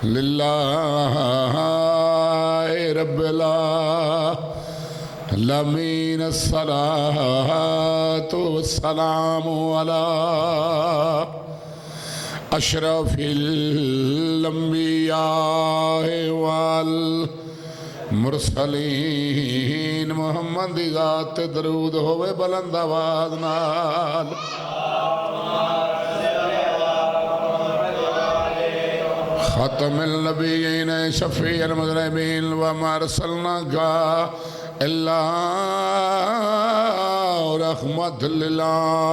للہ رب العالمین الصلاۃ والسلام علی اشرف الانبیاء والمرسلین محمد دی ذات درود ہوئے بلند آواز نال ختم النبیین شفیع المذنبین وما ارسلناک الا رحمت للعالمین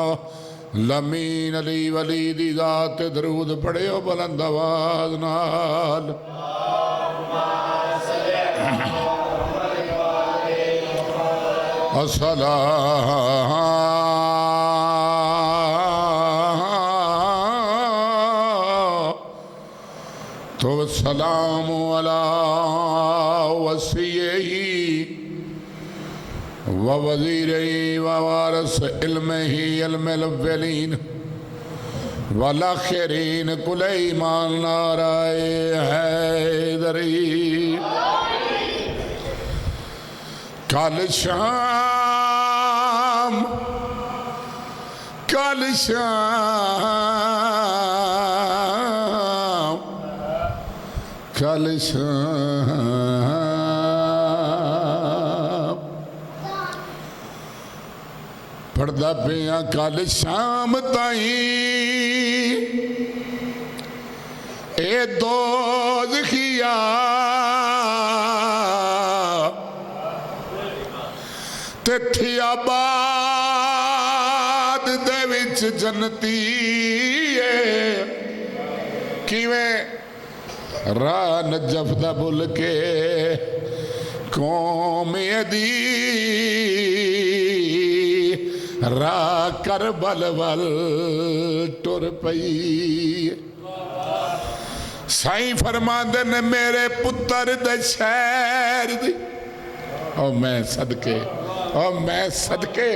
علی ولی دی ذات درود پڑھے ہو بلند آواز نال تو السلام علی وصیہ ووزیرہ ووارث علمہ علم الاولین والآخرین کل ایمان نعرہ حیدری کل شام پڑھدا پیاں کل شام تائیں اے دوزخیا تے تھی آباد دے وچ جنتی کیویں راہ نجف دا بھول کے قوم دی راہ کربل ول ٹر پئی سائیں فرماندے نے میرے پتر دے شہر دی او میں صدقے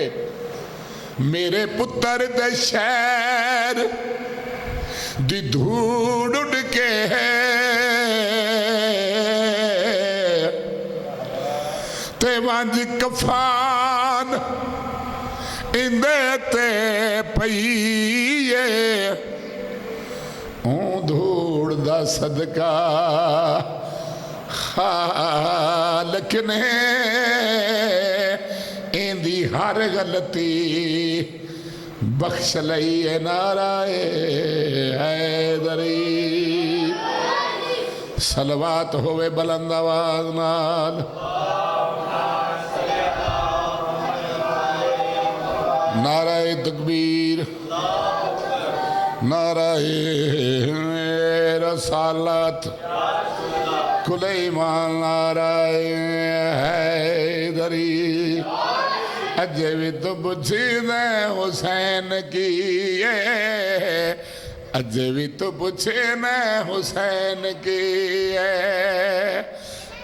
میرے پتر دے شہر دی دھوڑ اڑ کے تے وانج کفان اندے تے پئیے اون دھوڑ دا صدقہ خالق نے اندی ہر غلطی بخش لئیے نعرہ حیدری صلوات ہوئے بلند آواز نال نعرہ تکبیر نعرہ رسالت کل ایمان نعرہ حیدری اجے بھی تو پوچھنے حسین کی اجے بھی تو پوچھنے حسین کی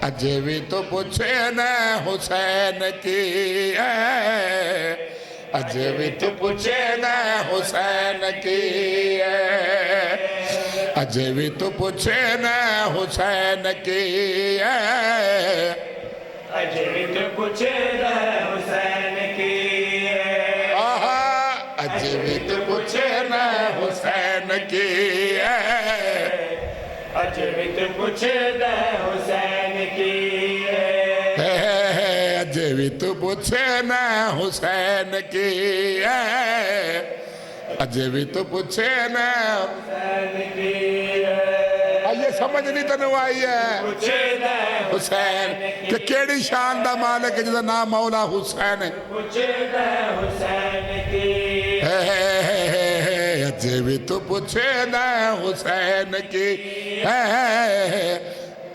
اجے بھی تو پوچھنے حسین کی اجے بھی تو پوچھنے حسین کی اجے بھی تو پوچھنے حسین کی اجے بھی تو پوچھنے حسین کی اجے بھی تو پوچھنے حسین کی اجے بھی تو پوچھنے حسین کی اجے بھی تو پوچھنے حسین کی اجے بھی تو پوچھنے حسین کی یہ سمجھ نہیں تنو آئی ہے حسین کہ کیڑی شان دا مالک ہے جدا نام مولا حسین ہے پوچھنے حسین کی اجے بھی تو پوچھنے حسین کی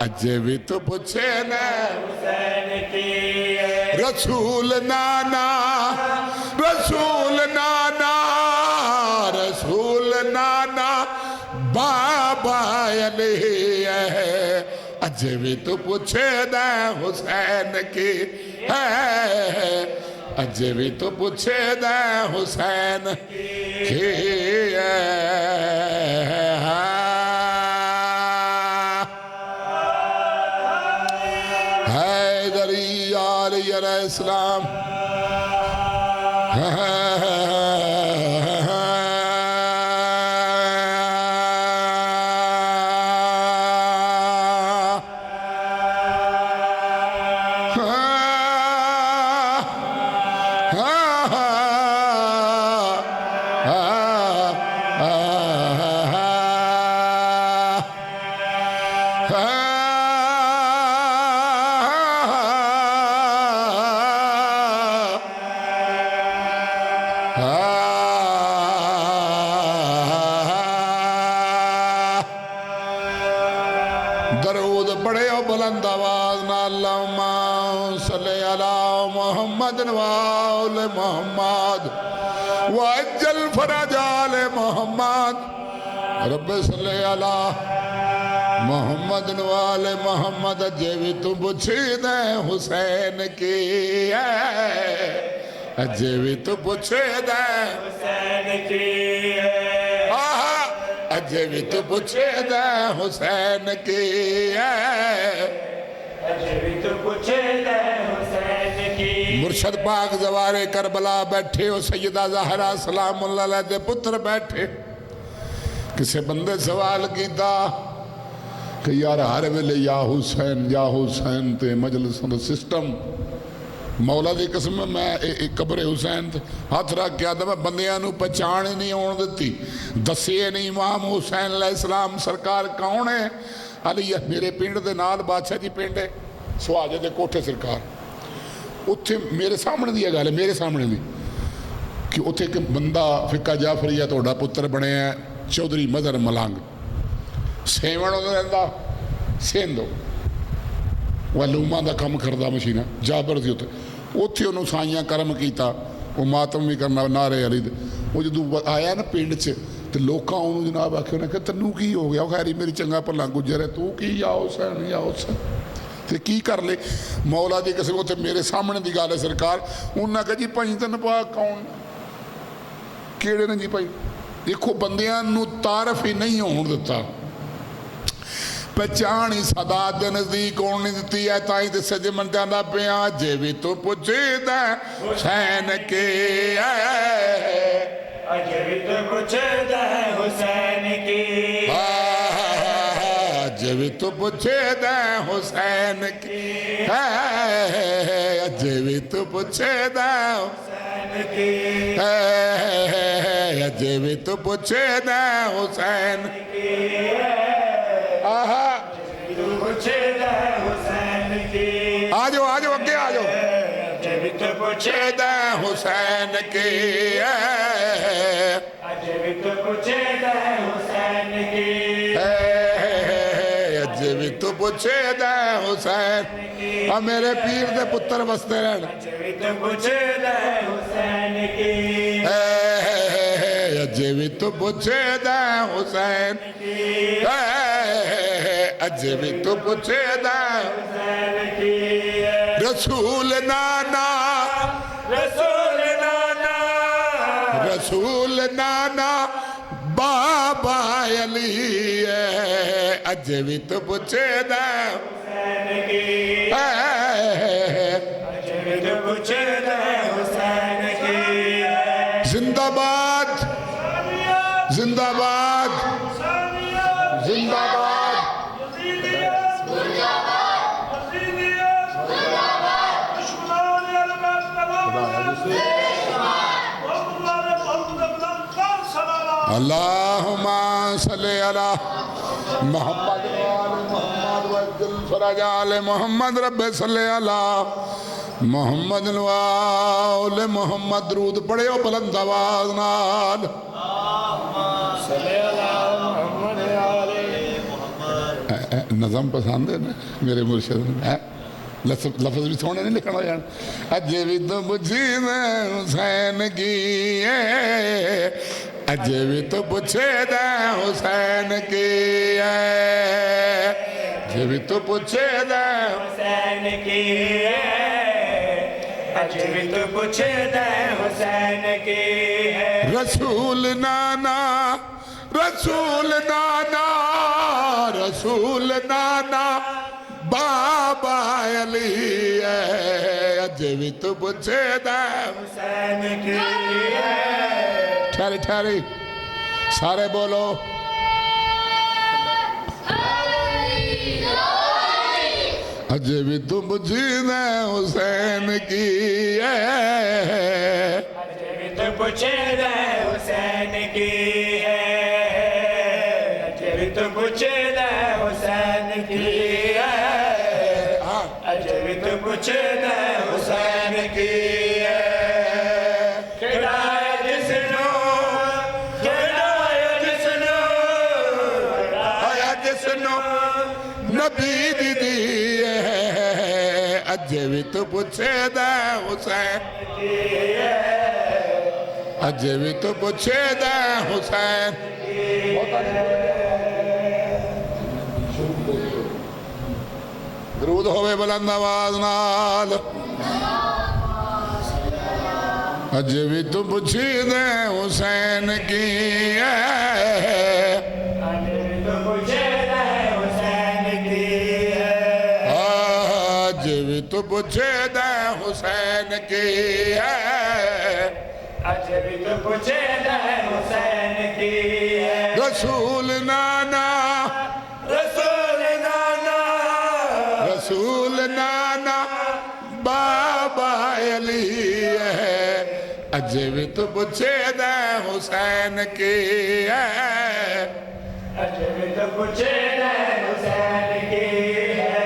اجے بھی تو پوچھنے حسین کی رسول نانا رسول نانا رسول نانا بابا علی ہے اجے بھی تو پوچھنے حسین کی اجے بھی تو پوچھنے حسین کی السلام درود پڑھے ہو بلند آواز نال اللہم صلی علی محمد وآل محمد وعجل فرج آل محمد رب صلی علی محمد وآل محمد جیوی تو پوچھی دے حسین کی جیوی تو پوچھی دے حسین کی جیوی تو پوچھے دے حسین کی جیوی تو پوچھے دے حسین کی مرشد پاک زوار کربلا بیٹھے ہو سیدہ زہرا سلام اللہ علیہ دے پتر بیٹھے کسے بندے سوال کیتا کہ یار ہر ویلے یا حسین تے مجلس دا سسٹم مولا دی قسم میں قبر حسین ہاتھ رکھ کے آدھا میں بندیاں نو پہچان ہی نہیں ہون دیتی دسیے نہیں امام حسین علیہ السلام سرکار کون ہے علی میرے پنڈ دے نال بادشاہ جی پنڈ ہے سواجہ دے کوٹھے سرکار اتھے میرے سامنے دی گل ہے میرے سامنے دی کہ اتھے ایک بندہ فقہ جعفریہ توڑا پتر بنے ہیں چودھری مظہر ملانگ سیون ہوتا رہتا سیندو علومہ دا کم کردہ مشینہ جابر دی ہوتے اتھے انہوں سائیاں کرم کیتا وہ ماتم بھی کرنا نعرے علی دے وہ جدو آیا نا پینڈ چھے تو لوکاں انہوں جناب آکھے انہیں کہ تنو کی ہو گیا خیری میری چنگا پرلان گجر ہے تو کی یا حسین تو کی کر لے مولا دی کسی کو تے میرے سامنے دی گالے سرکار انہوں نے کہا جی پائیں تن پاک کون کیڑے نے جی پائیں دیکھو بندیاں نو تعرف ہی نہیں ہون دیتا پہچانی صدا دے نزدیک کون نہیں دیتی ہے تائیں دے سجے من جانا پیا جیوی تو پوچھے دے حسین کے جیوی تو پوچھے دے حسین کی جیوی تو پوچھے دے حسین کی جیوی تو پوچھے دے حسین کی جیوی تو پوچھے دے حسین کی پوچھے دے حسین کی آجو اگے آجو جیوی تو پوچھے دے حسین کی جیوی تو پوچھے دے حسین کی جیوی تو پوچھے دے حسین میرے پیر دے پتر بستے رہن جیوی تو پوچھے دے حسین کی جیوی تو پوچھے دے حسین جیوی تو پوچھے دے حسین کی رسول نانا رسول نانا بابا علی جیوی تو پوچھے دے حسین کی جیوی تو پوچھے دے حسین کی زندہ باد زندہ باد زندہ باد اللہم صلی علی محمد محمد وعجل فرج آل محمد رب صلی علی محمد وآل محمد درود پڑھے ہو بلند آواز نال نظم پسند ہے نا میرے مرشد نے لفظ بھی سونے نہیں لکھنا جان جیوی تو پوچھی دے حسین کی جیوی تو پوچھے دے حسین کی جیوی تو پوچھے دے حسین کی جیوی تو پوچھے دے حسین کی رسول نانا رسول نانا رسول نانا بابا علی ہے اجے بھی تو پوچھے دا حسین کی ہے ٹھہری ٹھہری سارے بولو اجے بھی تو پوچھے دا حسین کی ہے اجے بھی تو پوچھے دا حسین کی ہے اجے بھی تو پوچھے دا حسین کی ہے اجے بھی تو پوچھے دا حسین کی ہے کھڑائے جس نو کھڑائے جس نو آیا جس نو نبی دی دی ہے اجے بھی تو پوچھے دا حسین اجے بھی تو پوچھے دا حسین درود ہوئے بلند آواز نال اجے بھی تو پوچھے دا حسین کی ہے اجے بھی تو پوچھے دا حسین کی ہے اجے بھی تو پوچھے دا حسین کی ہے اجے بھی تو پوچھے دا حسین کی ہے رسول نانا رسول نانا رسول نانا بابا علی ہے اجے بھی تو پوچھے دا حسین کی ہے اجے بھی تو پوچھے دا حسین کی ہے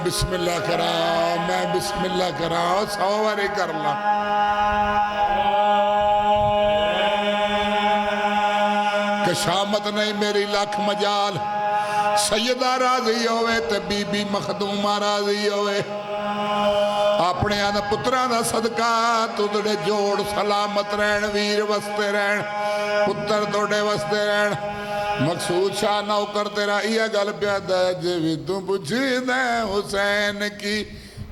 بسم اللہ کراؤ میں بسم اللہ کراؤ سواری کرنا کشامت نہیں میری لاکھ مجال سیدہ راضی ہوئے تے بی بی مخدومہ راضی ہوئے اپنے آدھا پترہ دا صدقہ تُدھڑے جوڑ سلامت رہن ویر وستے رہن پتر توڑے وستے رہن مقصود شاہ نوکر تیرا یہ گل پیادا ہے جے بھی تو پوچھی دے حسین کی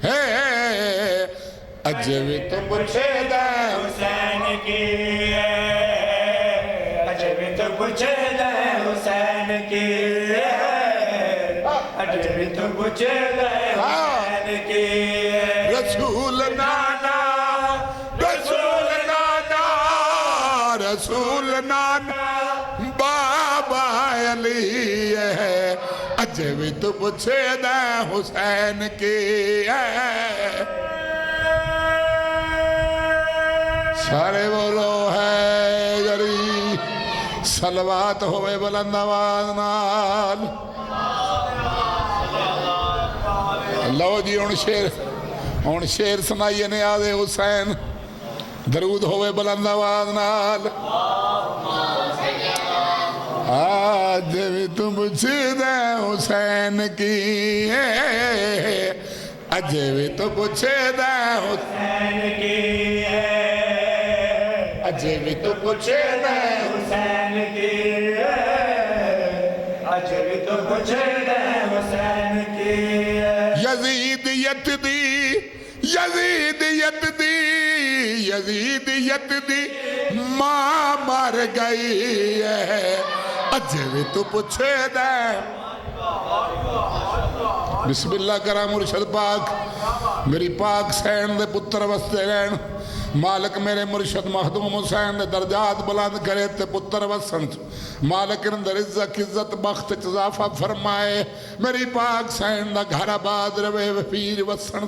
ہے اجے بھی تو پوچھے دے حسین کی ہے اجے بھی تو پوچھے دا حسین کی ہے اجے بھی تو پوچھے دا حسین کی ہے رسول نانا رسول نانا رسول نانا بابا علی ہے اجے بھی تو پوچھے دا حسین کی ہے سارے بولو ہے جری صلوات ہوئے بلند آواز نال لو جی ہن شیر سنائیے نیاز حسین درود ہوئے بلند آواز نال آج بھی تم پوچھے دے حسین کی ہے اجے بھی تو پوچھے دے حسین کی ہے اجے بھی تو پوچھے دے حسین کی ہے اجے بھی تو پوچھے دا حسین کی ہے یزیدیت دی یزیدیت دی یزیدیت دی ماں مر گئی ہے اجے بھی تو پوچھے دے بسم اللہ کرا مرشد پاک میری پاک سین دے پتر وستے رہن مالک میرے مرشد مخدوم حسین دے درجات بلند کرے تے پتر وسن مالک اندر عزت بخت اضافہ فرمائے میری پاک سین دا گھر آباد روے پیر وسن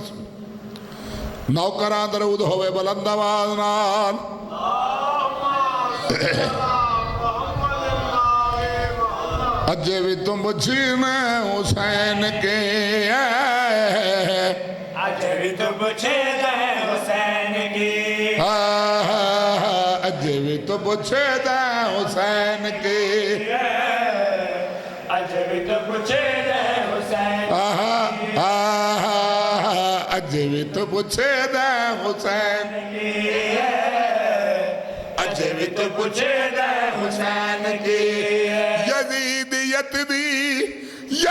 نوکران درود ہوئے بلند آواز نال اجے بھی تم پوچھنے حسین کے اجے بھی تو پوچھے دا حسین کی اجے بھی تو پوچھے دا حسین کی اجے بھی تو پوچھے دا حسین اجے بھی تو پوچھے دا حسین اجے بھی تو پوچھے دا حسین کی یزیدیت دی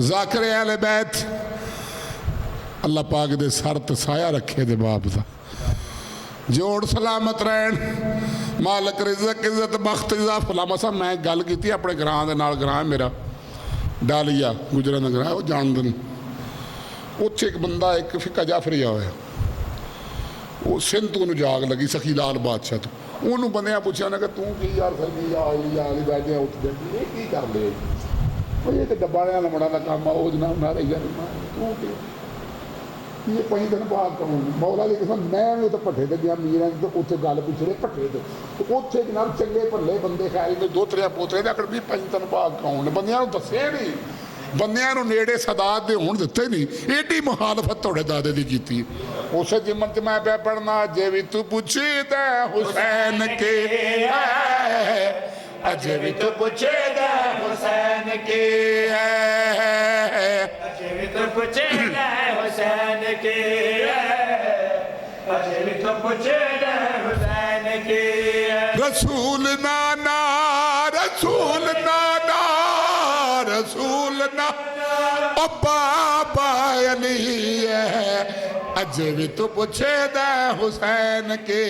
ذاکر اہل بیت اللہ پاک دے سر تے سایہ رکھے دے باپ دا جوڑ سلامت رہن مالک رزق عزت بخت اضافہ علامہ صاحب میں گل کی اپنے گراں دے نال گراں میرا ڈالیا گجرا دا گراں وہ جان دن اتھے ایک بندہ ایک فقہ جعفری آیا وہ سندھ کو جاگ لگی سخی لال بادشاہ تو انہوں بندیاں پوچھا نا کہ توں کی یار سرگی یا علی بیٹھے ہیں اٹھ جائیں یہ کی کر لے وہ یہ کہ ڈباڑیاں لمڑا دا کام آؤ جنا نہ رہی ہے توں کی یہ پہنی دن بعد کہوں مولا دی قسم میں بھی تو پٹھے دے گیا میرے تو اتھے گل پچھڑے پٹھے دے تو اتھے جناب چنگے پلے بندے خیال میں دو تریا پوترے دے اکڑ بھی پہنی دن بعد کہوں بندیاں نو دسے نہیں بندیاں نو نیڑے صدات دے ہون دیتے نہیں ایڈی مخالفت توڑے دادے دی کیتی اسے جمن تے میں پہ پڑھنا جے بھی تو پوچھی دے حسین کے اجے بھی تو پوچھے دے حسین کی اجے بھی تو پوچھے دے حسین کی اجے بھی تو پوچھے دے حسین کی رسول نانا رسول نانا رسول نانا بابا علی ہے اجے بھی تو پوچھے دے حسین کی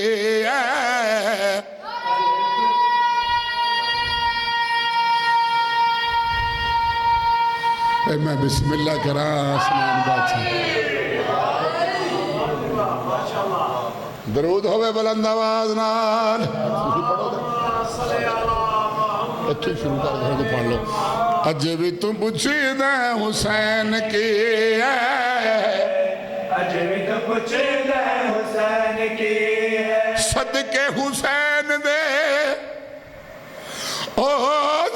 میں بسم اللہ کراں سنان بادشاہ درود ہوئے بلند آواز نال اچھی شروع کر گھر کو پڑھ لو اجے بھی تم پوچھی دے حسین کی اجے بھی تو پوچھے دے حسین کی صدقے حسین دے او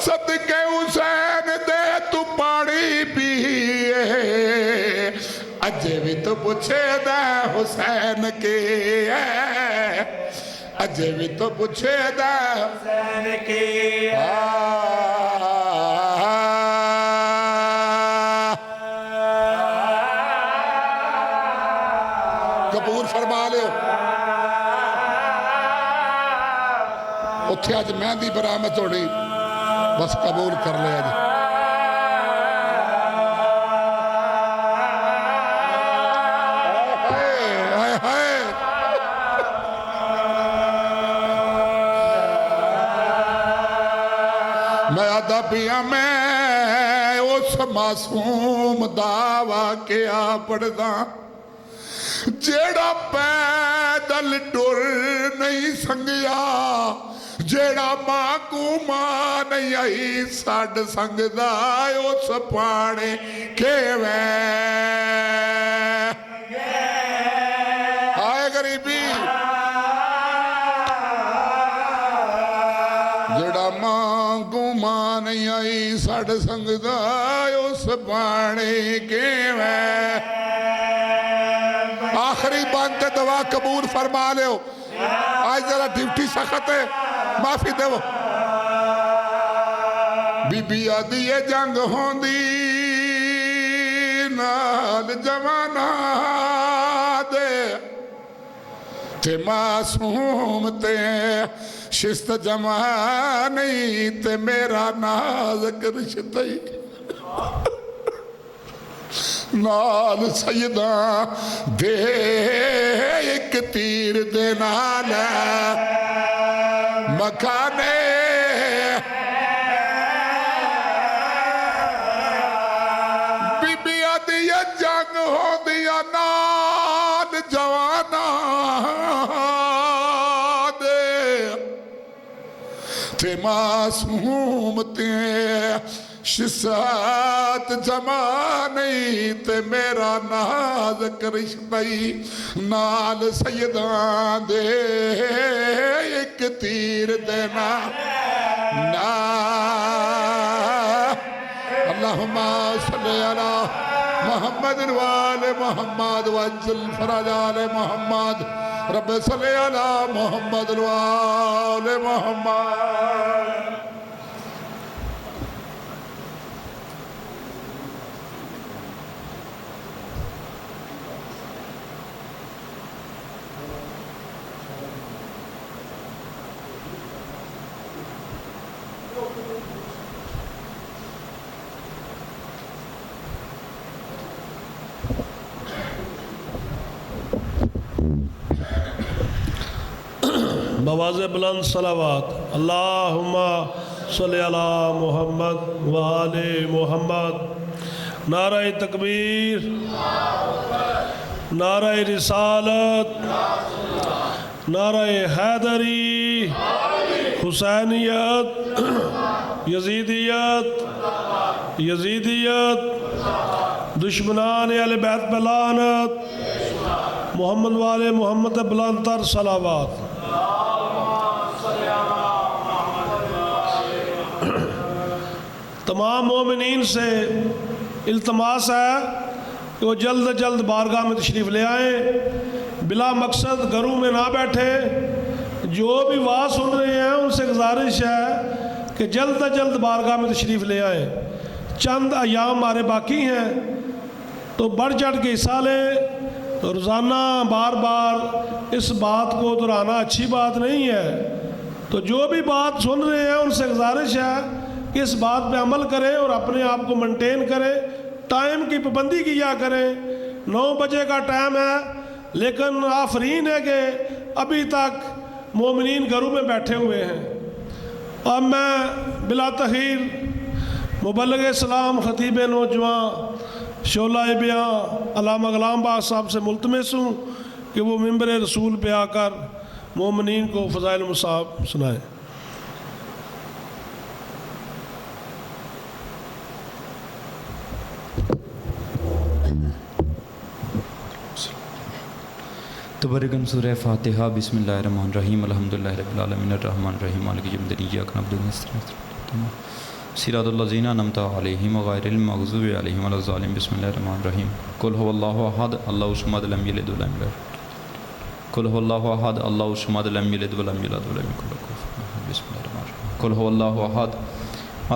صدقے حسین دے تو پانی پیئے اجے بھی تو پوچھے دے حسین کی اجے بھی تو پوچھے دے حسین کی قبول فرما لے اتھے آج مہندی برآمد ہونی بس قبول کر لے آج میں آدھا پیا میں اس معصوم دعویٰ کیا پڑھدا جیڑا پیدل ڈر نہیں سنگیا جیڑا ماں کو ماں نہیں آئی ساڑھ سنگ دائے اس پانے کے آئے غریبی جیڑا ماں کو ماں نہیں آئی ساڑھ سنگ دائے اس پانے کے آخری بانتے دعا قبول فرما لے ہو آج ذرا ڈیوٹی سخت ہے معافی دے وہ بی بی آدھی جنگ ہوندی نال جوانا دے تے معصوم تے شست جمانی تے میرا ناز کرشتائی نال سیدہ دے ایک تیر دے نال مکانے بی بی آدھی جنگ ہو دیا نال جوانا دے تے معصوم تے شسات جمانی تے میرا ناز کرشتائی نال سیدان دے ایک تیر دینا اللہم صلی اللہ محمد وآل محمد وعجل فرج آل محمد رب صلی اللہ محمد وآل محمد بواز بلند صلوات اللہم صلی علی محمد وآل محمد۔ نعرہ تکبیر، نعرہ رسالت، نعرہ حیدری، حسینیت، یزیدیت، دشمنان اہل بیت پہ لعنت، محمد والے محمد بلند تر صلوات۔ تمام مومنین سے التماس ہے کہ وہ جلد جلد بارگاہ میں تشریف لے آئیں، بلا مقصد گھروں میں نہ بیٹھے۔ جو بھی واعظ سن رہے ہیں ان سے گزارش ہے کہ جلد جلد بارگاہ میں تشریف لے آئیں۔ چند ایام ہمارے باقی ہیں تو بڑھ چڑھ کے حصہ لیں۔ روزانہ بار بار اس بات کو دہرانا اچھی بات نہیں ہے، تو جو بھی بات سن رہے ہیں ان سے گزارش ہے کہ اس بات پہ عمل کریں اور اپنے آپ کو مینٹین کریں، ٹائم کی پابندی کیا کریں۔ 9 بجے کا ٹائم ہے لیکن آفرین ہے کہ ابھی تک مومنین گھروں میں بیٹھے ہوئے ہیں۔ اب میں بلا تاخیر مبلغ اسلام خطیب نوجوان شعلہ بیاں علامہ غلام باغ صاحب سے ملتمس ہوں کہ وہ ممبر رسول پہ آ کر مومنین کو فضائل مصاب سنائیں۔ تبرکن سورہ فاتحہ۔ بسم اللہ الرحمن الرحیم، الحمدللہ رب العالمین الرحمن الرحیم مالک یوم الدین، ایاک نعبد و ایاک نستعین، صراط الذین انعمت علیہم غیر المغضوب علیہم ولا الضالین۔ بسم اللہ الرحمن الرحیم۔ قل هو اللہ احد اللہ الصمد لم یلد ولم یولد، قل هو اللہ احد اللہ الصمد لم یلد ولم یولد ولم یکن لہ کفوا احد۔ بسم اللہ الرحمن الرحیم۔ قل هو اللہ احد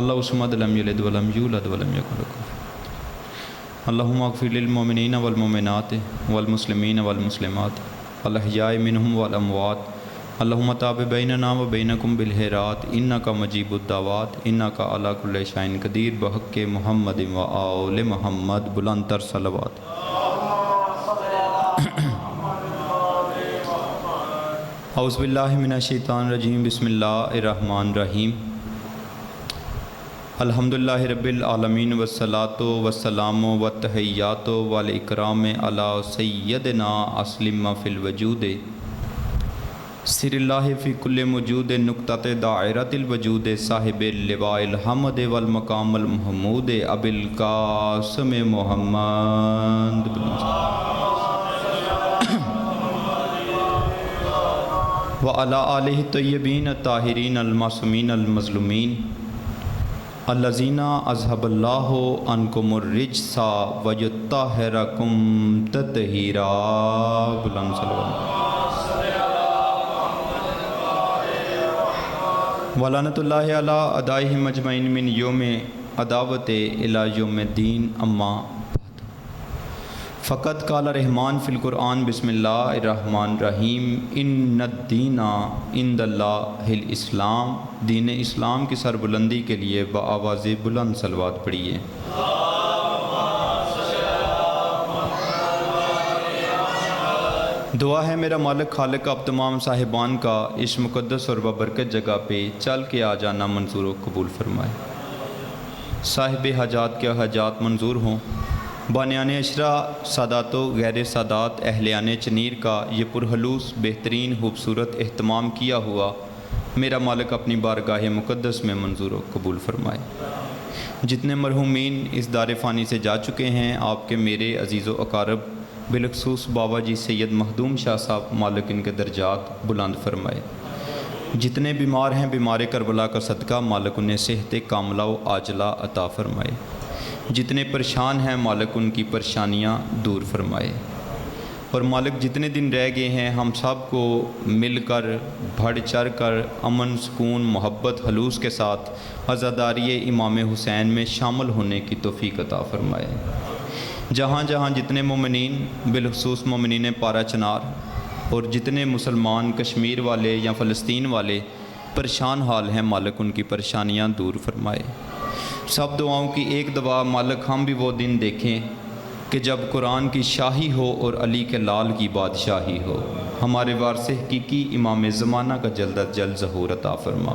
اللہ الصمد لم یلد ولم یولد ولم یکن لہ کفوا۔ اللہم اغفر للمؤمنین والمؤمنات والمسلمین والمسلمات الاحیاء منہم والاموات، اللہم تاب بیننا و بینکم بالخیرات انکا مجیب الدعوات انکا علی کل شیء قدیر، بحق محمد و آل محمد، بلند تر صلوات۔ اعوذ باللہ من الشیطان الرجیم، بسم اللہ الرحمن الرحیم۔ الحمدللہ رب العالمین والصلاة والسلام والتحیات والاکرام علی سیدنا اسلم فی الوجود، سر اللہ فی کل موجود، نقطۃ دائرۃ الوجود، صاحب اللواء الحمد والمقام المحمود، ابی القاسم محمد وعلی آلہ الطیبین الطاہرین المعصومین المظلومین، الذین اذھب اللہ عنکم الرجس ویطہرکم تطہیرا، بلند صلوات۔ ولعنۃ اللہ علی اعدائہم اجمعین من یوم عداوت الی یوم الدین، اما بعد۔ فقط قال رحمان فی القرآن، بسم اللہ الرحمن الرحیم، ان الدین عند اللہ الاسلام، دین اسلام کی سربلندی کے لیے بآواز بلند صلوات پڑھیے۔ دعا ہے میرا مالک خالق اب تمام صاحبان کا اس مقدس اور ببرکت جگہ پہ چل کے آ جانا منظور و قبول فرمائے۔ صاحب حاجات کے حاجات منظور ہوں۔ بانیان اشرا سادات و غیر سادات اہلیان چنیر کا یہ پرخلوص بہترین خوبصورت اہتمام کیا ہوا میرا مالک اپنی بارگاہ مقدس میں منظور و قبول فرمائے۔ جتنے مرحومین اس دار فانی سے جا چکے ہیں، آپ کے میرے عزیز و اقارب بالخصوص بابا جی سید مخدوم شاہ صاحب، مالک ان کے درجات بلند فرمائے۔ جتنے بیمار ہیں، بیمار کربلا کا صدقہ مالک انہیں صحت کاملہ و عاجلہ عطا فرمائے۔ جتنے پریشان ہیں، مالک ان کی پریشانیاں دور فرمائے۔ اور مالک جتنے دن رہ گئے ہیں، ہم سب کو مل کر بڑھ چڑھ کر امن، سکون، محبت، خلوص کے ساتھ عزاداری امام حسین میں شامل ہونے کی توفیق عطا فرمائے۔ جہاں جہاں جتنے مومنین بالخصوص مومنین پارا چنار اور جتنے مسلمان کشمیر والے یا فلسطین والے پریشان حال ہیں، مالک ان کی پریشانیاں دور فرمائے۔ سب دعاؤں کی ایک دعا، مالک ہم بھی وہ دن دیکھیں کہ جب قرآن کی شاہی ہو اور علی کے لال کی بادشاہی ہو۔ ہمارے وارث حقیقی امام زمانہ کا جلد از جلد ظہور عطا فرما۔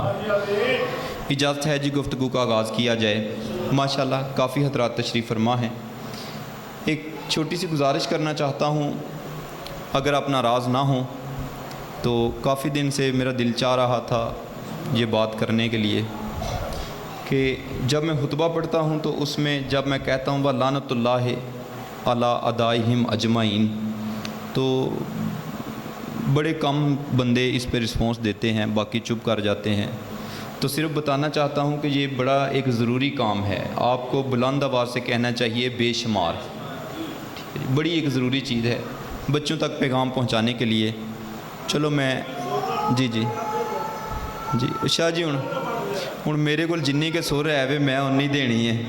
اجازت ہے جی گفتگو کا آغاز کیا جائے۔ ماشاءاللہ کافی حضرات تشریف فرما ہیں۔ ایک چھوٹی سی گزارش کرنا چاہتا ہوں، اگر آپ ناراض نہ ہوں تو کافی دن سے میرا دل چاہ رہا تھا یہ بات کرنے کے لیے کہ جب میں خطبہ پڑھتا ہوں تو اس میں جب میں کہتا ہوں وَلَعْنَةُ اللَّهِ عَلَىٰ أَعْدَائِهِمْ أَجْمَعِينَ تو بڑے کم بندے اس پہ رسپانس دیتے ہیں، باقی چپ کر جاتے ہیں۔ تو صرف بتانا چاہتا ہوں کہ یہ بڑا ایک ضروری کام ہے، آپ کو بلند آواز سے کہنا چاہیے بے شمار، بڑی ایک ضروری چیز ہے بچوں تک پیغام پہنچانے کے لیے۔ چلو میں جی شاہ جی ہوں میرے کو جنی کے سر ہے وے میں انہی دینی ہے،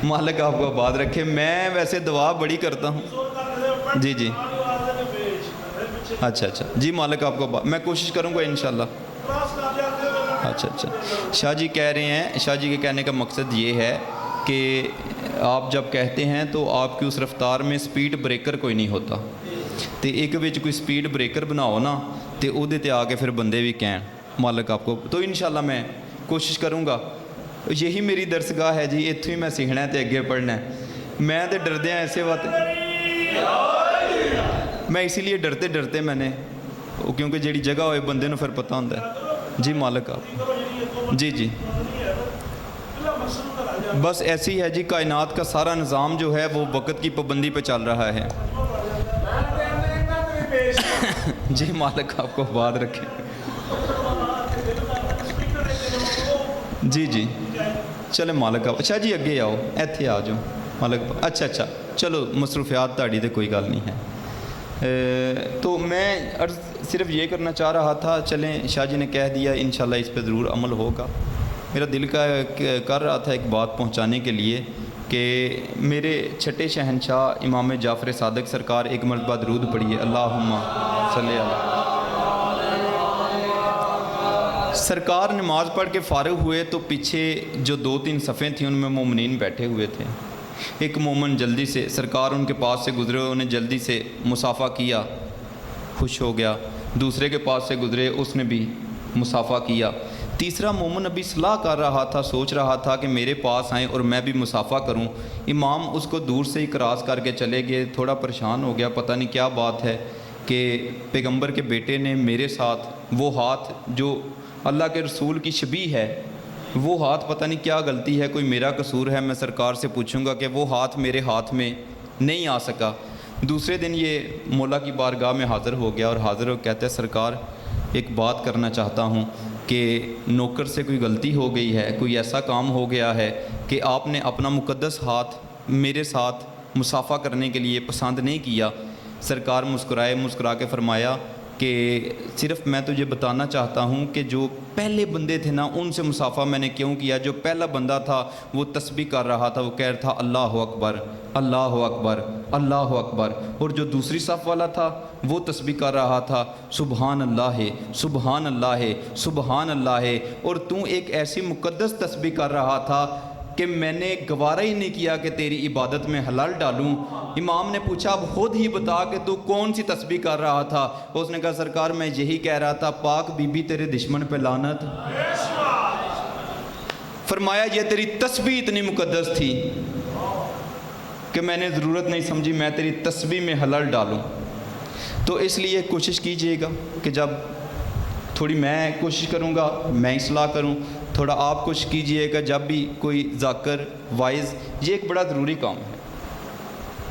مالک آپ کو آباد رکھے۔ میں ویسے دعا بڑی کرتا ہوں جی اچھا جی مالک آپ کو میں کوشش کروں گا انشاءاللہ۔ اچھا شاہ جی کہہ رہے ہیں، شاہ جی کے کہنے کا مقصد یہ ہے کہ آپ جب کہتے ہیں تو آپ کی اس رفتار میں سپیڈ بریکر کوئی نہیں ہوتا، تو ایک وچ کوئی سپیڈ بریکر بناؤ نا تو وہ دے تے آ کے پھر بندے بھی کہن مالک آپ کو، تو انشاءاللہ میں کوشش کروں گا۔ یہی میری درسگاہ ہے جی، اتوں ہی میں سیکھنا ہے تو اگے پڑھنا ہے۔ میں تو ڈردیا ایسے بات میں اسی لیے ڈرتے میں نے کیونکہ جیڑی جگہ ہوئے بندے نو پھر پتہ ہوتا ہے۔ جی مالک آپ جی بس ایسی ہے جی، کائنات کا سارا نظام جو ہے وہ وقت کی پابندی پہ چل رہا ہے۔ جی مالک آپ کو بات رکھے۔ جی چلے مالک آپ اچھا جی اگے آؤ، ایتھے آ جاؤ مالک اچھا چلو مصروفیات تاڑی تو کوئی گل نہیں ہے۔ تو میں عرض صرف یہ کرنا چاہ رہا تھا، چلیں شاہ جی نے کہہ دیا انشاءاللہ اس پہ ضرور عمل ہوگا۔ میرا دل کا کر رہا تھا ایک بات پہنچانے کے لیے کہ میرے چھٹے شہنشاہ امام جعفر صادق سرکار ایک مرتبہ درود پڑھیے، اللہم صلی اللہ۔ سرکار نماز پڑھ کے فارغ ہوئے تو پیچھے جو 2-3 صفیں تھیں ان میں مومنین بیٹھے ہوئے تھے۔ ایک مومن جلدی سے سرکار ان کے پاس سے گزرے، انہیں جلدی سے مصافحہ کیا، خوش ہو گیا۔ دوسرے کے پاس سے گزرے، اس نے بھی مصافحہ کیا۔ تیسرا مومن ابھی صلاح کر رہا تھا، سوچ رہا تھا کہ میرے پاس آئیں اور میں بھی مصافحہ کروں۔ امام اس کو دور سے ہی کراس کر کے چلے گئے، تھوڑا پریشان ہو گیا، پتہ نہیں کیا بات ہے کہ پیغمبر کے بیٹے نے میرے ساتھ وہ ہاتھ جو اللہ کے رسول کی شبیہ ہے، وہ ہاتھ پتہ نہیں کیا غلطی ہے، کوئی میرا قصور ہے، میں سرکار سے پوچھوں گا کہ وہ ہاتھ میرے ہاتھ میں نہیں آ سکا۔ دوسرے دن یہ مولا کی بارگاہ میں حاضر ہو گیا اور حاضر ہو کہتا ہے سرکار ایک بات کرنا چاہتا ہوں کہ نوکر سے کوئی غلطی ہو گئی ہے، کوئی ایسا کام ہو گیا ہے کہ آپ نے اپنا مقدس ہاتھ میرے ساتھ مصافحہ کرنے کے لیے پسند نہیں کیا۔ سرکار مسکرا کے فرمایا کہ صرف میں تجھے بتانا چاہتا ہوں کہ جو پہلے بندے تھے نا ان سے مصافحہ میں نے کیوں کیا۔ جو پہلا بندہ تھا وہ تسبیح کر رہا تھا، وہ کہہ رہا تھا اللہ اکبر اللہ اکبر اللہ اکبر، اور جو دوسری صف والا تھا وہ تسبیح کر رہا تھا سبحان اللہ سبحان اللہ سبحان اللہ، اور تو ایک ایسی مقدس تسبیح کر رہا تھا کہ میں نے گوارا ہی نہیں کیا کہ تیری عبادت میں حلال ڈالوں۔ امام نے پوچھا اب خود ہی بتا کہ تو کون سی تسبیح کر رہا تھا؟ اس نے کہا سرکار میں یہی کہہ رہا تھا پاک بی بی تیرے دشمن پہ لعنت۔ فرمایا یہ تیری تسبیح اتنی مقدس تھی کہ میں نے ضرورت نہیں سمجھی میں تیری تسبیح میں حلال ڈالوں۔ تو اس لیے کوشش کیجئے گا کہ جب تھوڑی میں کوشش کروں گا میں اصلاح کروں، تھوڑا آپ کوشش کیجئے گا جب بھی کوئی ذاکر وائز، یہ ایک بڑا ضروری کام ہے،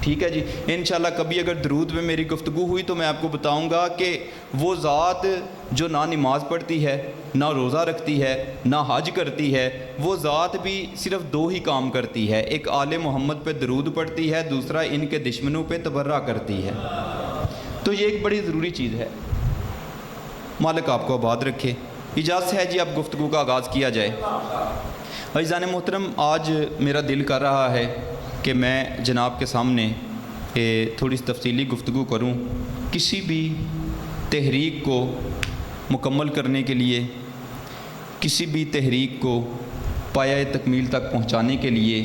ٹھیک ہے جی۔ انشاءاللہ کبھی اگر درود میں میری گفتگو ہوئی تو میں آپ کو بتاؤں گا کہ وہ ذات جو نہ نماز پڑھتی ہے، نہ روزہ رکھتی ہے، نہ حج کرتی ہے، وہ ذات بھی صرف 2 ہی کام کرتی ہے، ایک آل محمد پہ درود پڑھتی ہے، دوسرا ان کے دشمنوں پہ تبرہ کرتی ہے۔ تو یہ ایک بڑی ضروری چیز ہے۔ مالک آپ کو آباد رکھے۔ اجازت ہے جی اب گفتگو کا آغاز کیا جائے۔ عزیزان محترم، آج میرا دل کر رہا ہے کہ میں جناب کے سامنے تھوڑی سی تفصیلی گفتگو کروں۔ کسی بھی تحریک کو مکمل کرنے کے لیے، کسی بھی تحریک کو پایہ تکمیل تک پہنچانے کے لیے،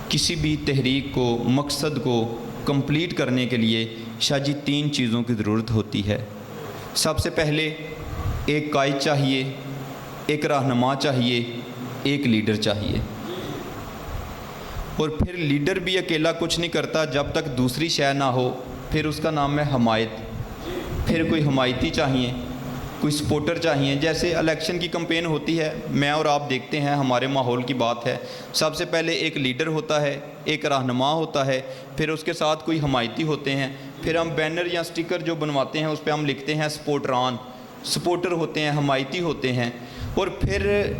کسی بھی تحریک کو مقصد کو کمپلیٹ کرنے کے لیے شاہ جی 3 چیزوں کی ضرورت ہوتی ہے۔ سب سے پہلے ایک قائد چاہیے، ایک رہنما چاہیے، ایک لیڈر چاہیے۔ اور پھر لیڈر بھی اکیلا کچھ نہیں کرتا جب تک دوسری شے نہ ہو، پھر اس کا نام ہے حمایت۔ پھر کوئی حمایتی چاہیے، کوئی سپورٹر چاہیے۔ جیسے الیکشن کی کمپین ہوتی ہے، میں اور آپ دیکھتے ہیں، ہمارے ماحول کی بات ہے، سب سے پہلے ایک لیڈر ہوتا ہے، ایک رہنما ہوتا ہے، پھر اس کے ساتھ کوئی حمایتی ہوتے ہیں، پھر ہم بینر یا سٹیکر جو بنواتے ہیں اس پہ ہم لکھتے ہیں سپورٹران، سپورٹر ہوتے ہیں، حمایتی ہوتے ہیں۔ اور پھر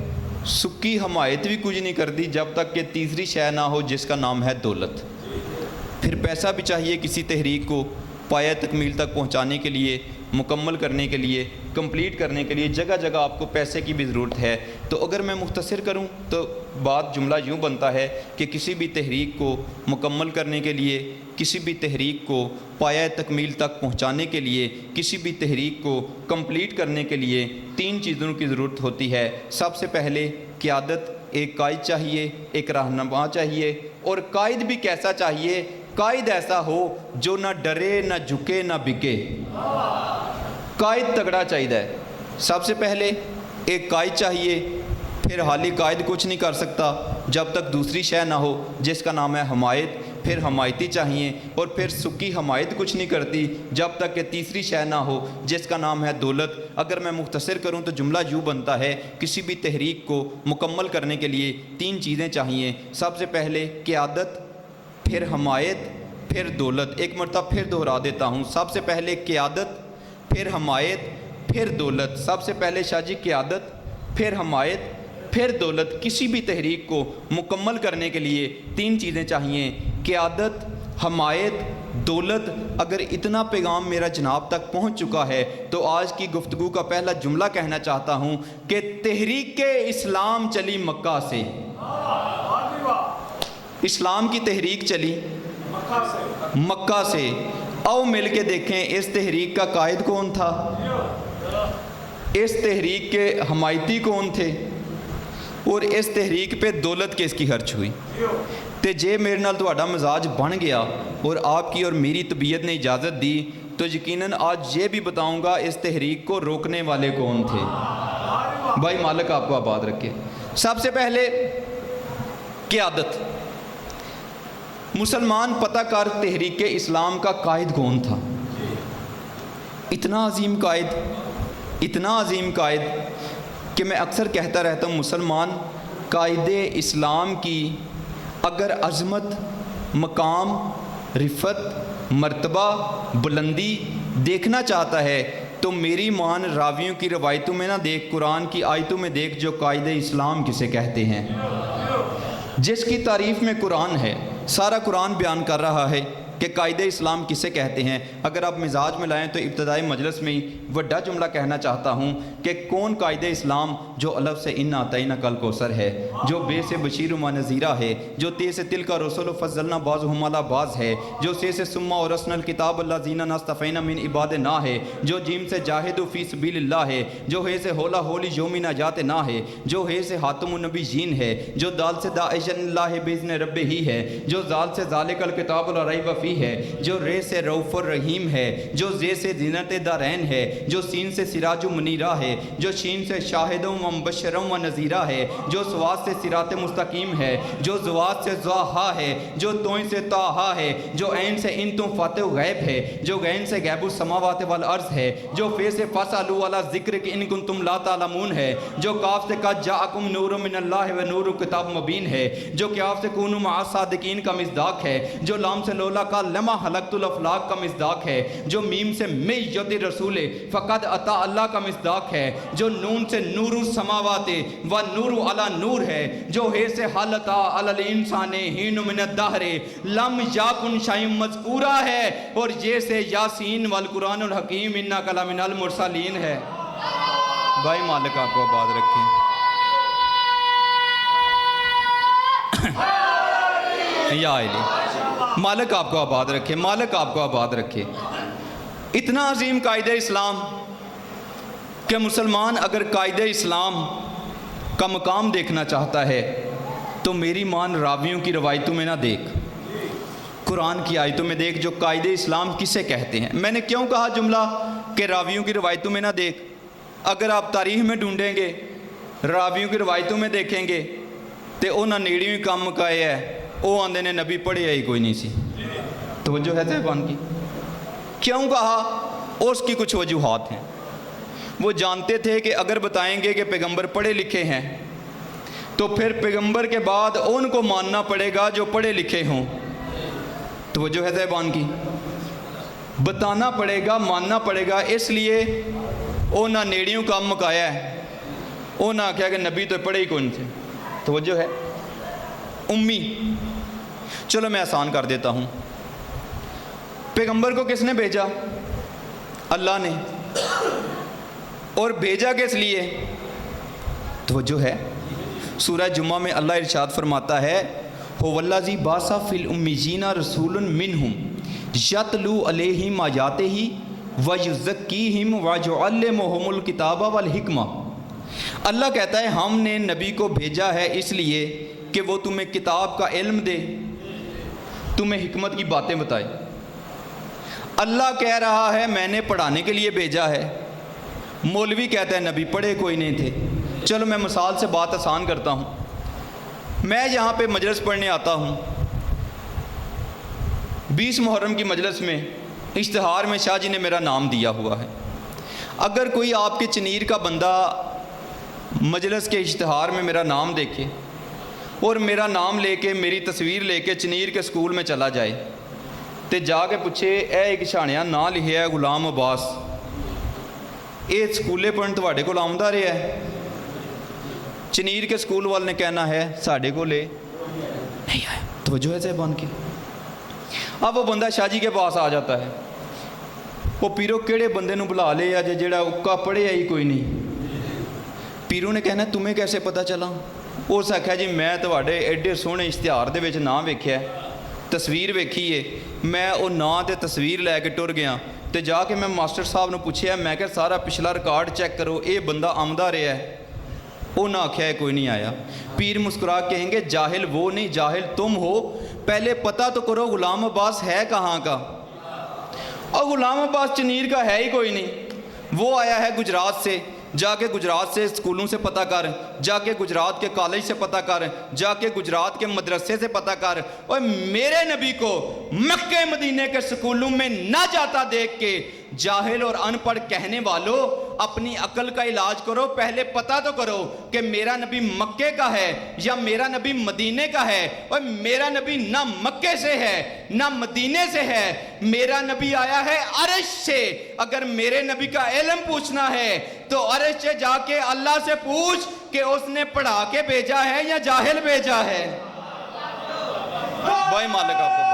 سکی حمایت بھی کچھ نہیں کرتی جب تک کہ تیسری شے نہ ہو جس کا نام ہے دولت۔ پھر پیسہ بھی چاہیے کسی تحریک کو پایہ تکمیل تک پہنچانے کے لیے، مکمل کرنے کے لیے، کمپلیٹ کرنے کے لیے جگہ جگہ آپ کو پیسے کی بھی ضرورت ہے۔ تو اگر میں مختصر کروں تو جملہ یوں بنتا ہے کہ کسی بھی تحریک کو مکمل کرنے کے لیے، کسی بھی تحریک کو پایہ تکمیل تک پہنچانے کے لیے، کسی بھی تحریک کو کمپلیٹ کرنے کے لیے 3 چیزوں کی ضرورت ہوتی ہے۔ سب سے پہلے قیادت، ایک قائد چاہیے، ایک رہنما چاہیے، اور قائد بھی کیسا چاہیے؟ قائد ایسا ہو جو نہ ڈرے، نہ جھکے، نہ بکے۔ قائد تگڑا چاہیے۔ سب سے پہلے ایک قائد چاہیے، پھر حالی قائد کچھ نہیں کر سکتا جب تک دوسری شے نہ ہو جس کا نام ہے حمایت، پھر حمایتی چاہیے، اور پھر سکی حمایت کچھ نہیں کرتی جب تک کہ تیسری شے نہ ہو جس کا نام ہے دولت۔ اگر میں مختصر کروں تو جملہ یوں بنتا ہے، کسی بھی تحریک کو مکمل کرنے کے لیے 3 چیزیں چاہیے۔ سب سے پہلے قیادت، پھر حمایت، پھر دولت۔ ایک مرتبہ پھر دہرا دیتا ہوں، سب سے پہلے قیادت، پھر حمایت، پھر دولت۔ سب سے پہلے شاہ جی قیادت، پھر حمایت، پھر دولت۔ کسی بھی تحریک کو مکمل کرنے کے لیے 3 چیزیں چاہیے، قیادت، حمایت، دولت۔ اگر اتنا پیغام میرا جناب تک پہنچ چکا ہے تو آج کی گفتگو کا پہلا جملہ کہنا چاہتا ہوں کہ تحریک اسلام چلی مکہ سے۔ اسلام کی تحریک چلی مکہ سے۔ آؤ مل کے دیکھیں اس تحریک کا قائد کون تھا، اس تحریک کے حمایتی کون تھے، اور اس تحریک پہ دولت کس کی خرچ ہوئی۔ تے جے میرے نال تہاڈا مزاج بن گیا اور آپ کی اور میری طبیعت نے اجازت دی تو یقیناً آج یہ بھی بتاؤں گا اس تحریک کو روکنے والے کون تھے۔ بھائی مالک آپ کو آباد رکھے۔ سب سے پہلے قیادت۔ مسلمان پتہ کر تحریک اسلام کا قائد کون تھا۔ اتنا عظیم قائد، اتنا عظیم قائد کہ میں اکثر کہتا رہتا ہوں، مسلمان قائد اسلام کی اگر عظمت، مقام، رفت، مرتبہ، بلندی دیکھنا چاہتا ہے تو میری مان راویوں کی روایتوں میں نہ دیکھ، قرآن کی آیتوں میں دیکھ جو قائد اسلام کسے کہتے ہیں، جس کی تعریف میں قرآن ہے۔ سارا قرآن بیان کر رہا ہے کہ قائد اسلام کسے کہتے ہیں۔ اگر آپ مزاج میں لائیں تو ابتدائی مجلس میں ہی بڑا جملہ کہنا چاہتا ہوں کہ کون قائد اسلام جو الف سے ان اعطیناک کل کوثر ہے، جو بے سے بشیر و نذیرہ ہے، جو تے سے تل کا رسول فضلنا بعضهم علی بعض ہے، جو سے ثم اورثنا الکتاب الذین اصطفینا من عبادنا ہے، جو جیم سے جاہد فی سبیل اللہ ہے، جو ہے سے ہولا ہولی یوم نجات نہ ہے، جو ہے سے خاتم النبیین ہے، جو دال سے داعشن اللہ باذن رب ہی ہے، جو زال سے ذالک الکتاب لا ریب فیہ ہے، جو رے سے رؤوف الرحیم ہے، جو زے سے زینت دارین ہے، جو سین سے سراج منیرہ ہے، جو شین سے شاہد و مبشر و نذیرہ ہے، جو سواد سے صراط مستقیم ہے، جو زواد سے ضحیٰ ہے، جو توئیں سے طٰہٰ ہے، جو عین سے ان تم فاتح غیب ہے، جو غین سے غیب السماوات والارض ہے، جو فے سے فاسألوا علی ذکر کہ ان کنتم لا تعلمون ہے، جو کاف سے قد جاءکم نور من اللہ و نور کتاب مبین ہے، جو کاف سے کونوا مع الصادقین کا مصداق ہے، جو لام سے لولا کا لما حلقت الافلاق کا مصداق ہے، جو میم سے میت رسول فقد اتا اللہ کا مصداق ہے، جو نون سے نور السماوات و نور علی نور ہے، جو ہے سے حالتا علی الانسان ہین من الدہر لم یکن شیء مذکورہ ہے، اور یہ سے یاسین والقرآن الحکیم انک لمن المرسلین ہے۔ بھائی مالک آپ کو آباد رکھیں۔ یا علی مالک آپ کو آباد رکھے، مالک آپ کو آباد رکھے۔ اتنا عظیم قائد اسلام کہ مسلمان اگر قائد اسلام کا مقام دیکھنا چاہتا ہے تو میری مان راویوں کی روایتوں میں نہ دیکھ، قرآن کی آیتوں میں دیکھ جو قائد اسلام کسے کہتے ہیں۔ میں نے کیوں کہا جملہ کہ راویوں کی روایتوں میں نہ دیکھ. اگر آپ تاریخ میں ڈھونڈیں گے, راویوں کی روایتوں میں دیکھیں گے تو انہاں نیڑیوں ہی کام مکائے ہے, وہ آندے نے نبی پڑھے ہی کوئی نہیں سی. توجہ ہے صاحبان کی؟ کیوں کہا؟ اس کی کچھ وجوہات ہیں. وہ جانتے تھے کہ اگر بتائیں گے کہ پیغمبر پڑھے لکھے ہیں تو پھر پیغمبر کے بعد ان کو ماننا پڑے گا جو پڑھے لکھے ہوں. توجہ ہے صاحبان کی؟ بتانا پڑے گا, ماننا پڑے گا. اس لیے انہاں نیڑیوں کام مکایا ہے, انہاں آخیا کہ نبی تو پڑھے ہی کون سے. توجہ ہے؟ امی. چلو میں آسان کر دیتا ہوں. پیغمبر کو کس نے بھیجا؟ اللہ نے. اور بھیجا کس لیے؟ توجہ ہے؟ سورہ جمعہ میں اللہ ارشاد فرماتا ہے هو الذی بعث فی الامیین رسولا منہم یتلو علیہم آیاتہ ویزکیہم ویعلمہم الکتاب والحکمہ. اللہ کہتا ہے ہم نے نبی کو بھیجا ہے اس لیے کہ وہ تمہیں کتاب کا علم دے, تمہیں حکمت کی باتیں بتائے. اللہ کہہ رہا ہے میں نے پڑھانے کے لیے بھیجا ہے. مولوی کہتا ہے نبی پڑھے کوئی نہیں تھے. چلو میں مثال سے بات آسان کرتا ہوں. میں یہاں پہ مجلس پڑھنے آتا ہوں, 20 محرم کی مجلس میں اشتہار میں شاہ جی نے میرا نام دیا ہوا ہے. اگر کوئی آپ کے چنیر کا بندہ مجلس کے اشتہار میں میرا نام دیکھے اور میرا نام لے کے میری تصویر لے کے چنیر کے سکول میں چلا جائے تو جا کے پوچھے اے ایک چھاڑیاں نا لکھیا ہے غلام عباس, اے سکولے پڑھن تواڈے کول آوندا رہیا ہے؟ چنیر کے سکول والے نے کہنا ہے ساڈے کو لے نہیں آیا. توجہ ہے صاحبان کی؟ اب وہ بندہ شاہ جی کے پاس آ جاتا ہے, وہ پیرو کیڑے بندے نو بلا لے یا جڑا اکا پڑھے ہی کوئی نہیں. پیرو نے کہنا تمہیں کیسے پتہ چلا؟ اس آخیا جی میں تواڈے ایڈے سوہنے اشتہار دے وچ نام ویکھیا ہے, تصویر ویکھی ہے, میں وہ نام تے تصویر لے کے ٹر گیا تے جا کے میں ماسٹر صاحب نے پوچھیا, میں کہ سارا پچھلا ریکارڈ چیک کرو اے بندہ آمدہ رہا ہے. انہاں آخیا ہے کوئی نہیں آیا. پیر مسکرا کہیں گے جاہل وہ نہیں جاہل تم ہو, پہلے پتہ تو کرو غلام عباس ہے کہاں کا. اور غلام عباس چنیر کا ہے ہی کوئی نہیں. وہ آیا ہے گجرات سے, جا کے گجرات سے اسکولوں سے پتہ کر, جا کے گجرات کے کالج سے پتہ کر, جا کے گجرات کے مدرسے سے پتہ کر. اور میرے نبی کو مکہ مدینے کے سکولوں میں نہ جاتا دیکھ کے جاہل اور ان پڑھ کہنے والوں اپنی عقل کا علاج کرو. پہلے پتہ تو کرو کہ میرا نبی مکے کا ہے یا میرا نبی مدینے کا ہے. اور میرا نبی نہ مکے سے ہے نہ مدینے سے ہے, میرا نبی آیا ہے عرش سے. اگر میرے نبی کا علم پوچھنا ہے تو عرش سے جا کے اللہ سے پوچھ کہ اس نے پڑھا کے بھیجا ہے یا جاہل بھیجا ہے. بھائی مالک آپ کو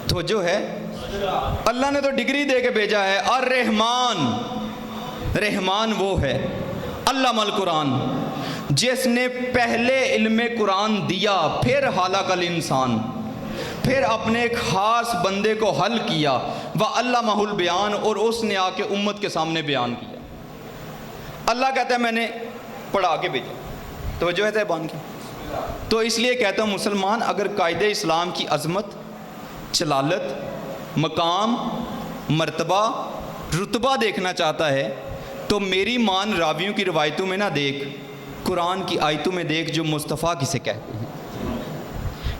تو جو ہے اللہ نے تو ڈگری دے کے بھیجا ہے. الرحمن, رحمان وہ ہے علم القرآن جس نے پہلے علم قرآن دیا, پھر خلق الانسان, پھر اپنے ایک خاص بندے کو حل کیا. وعلمہ البیان, اور اس نے آ کے امت کے سامنے بیان کیا. اللہ کہتا ہے میں نے پڑھا کے بھیجا. توجہ ہے صاحبان کی؟ تو اس لیے کہتا ہوں مسلمان اگر قائد اسلام کی عظمت, جلالت, مقام, مرتبہ, رتبہ دیکھنا چاہتا ہے تو میری مان راویوں کی روایتوں میں نہ دیکھ, قرآن کی آیتوں میں دیکھ جو مصطفیٰ کسے کہتے ہیں,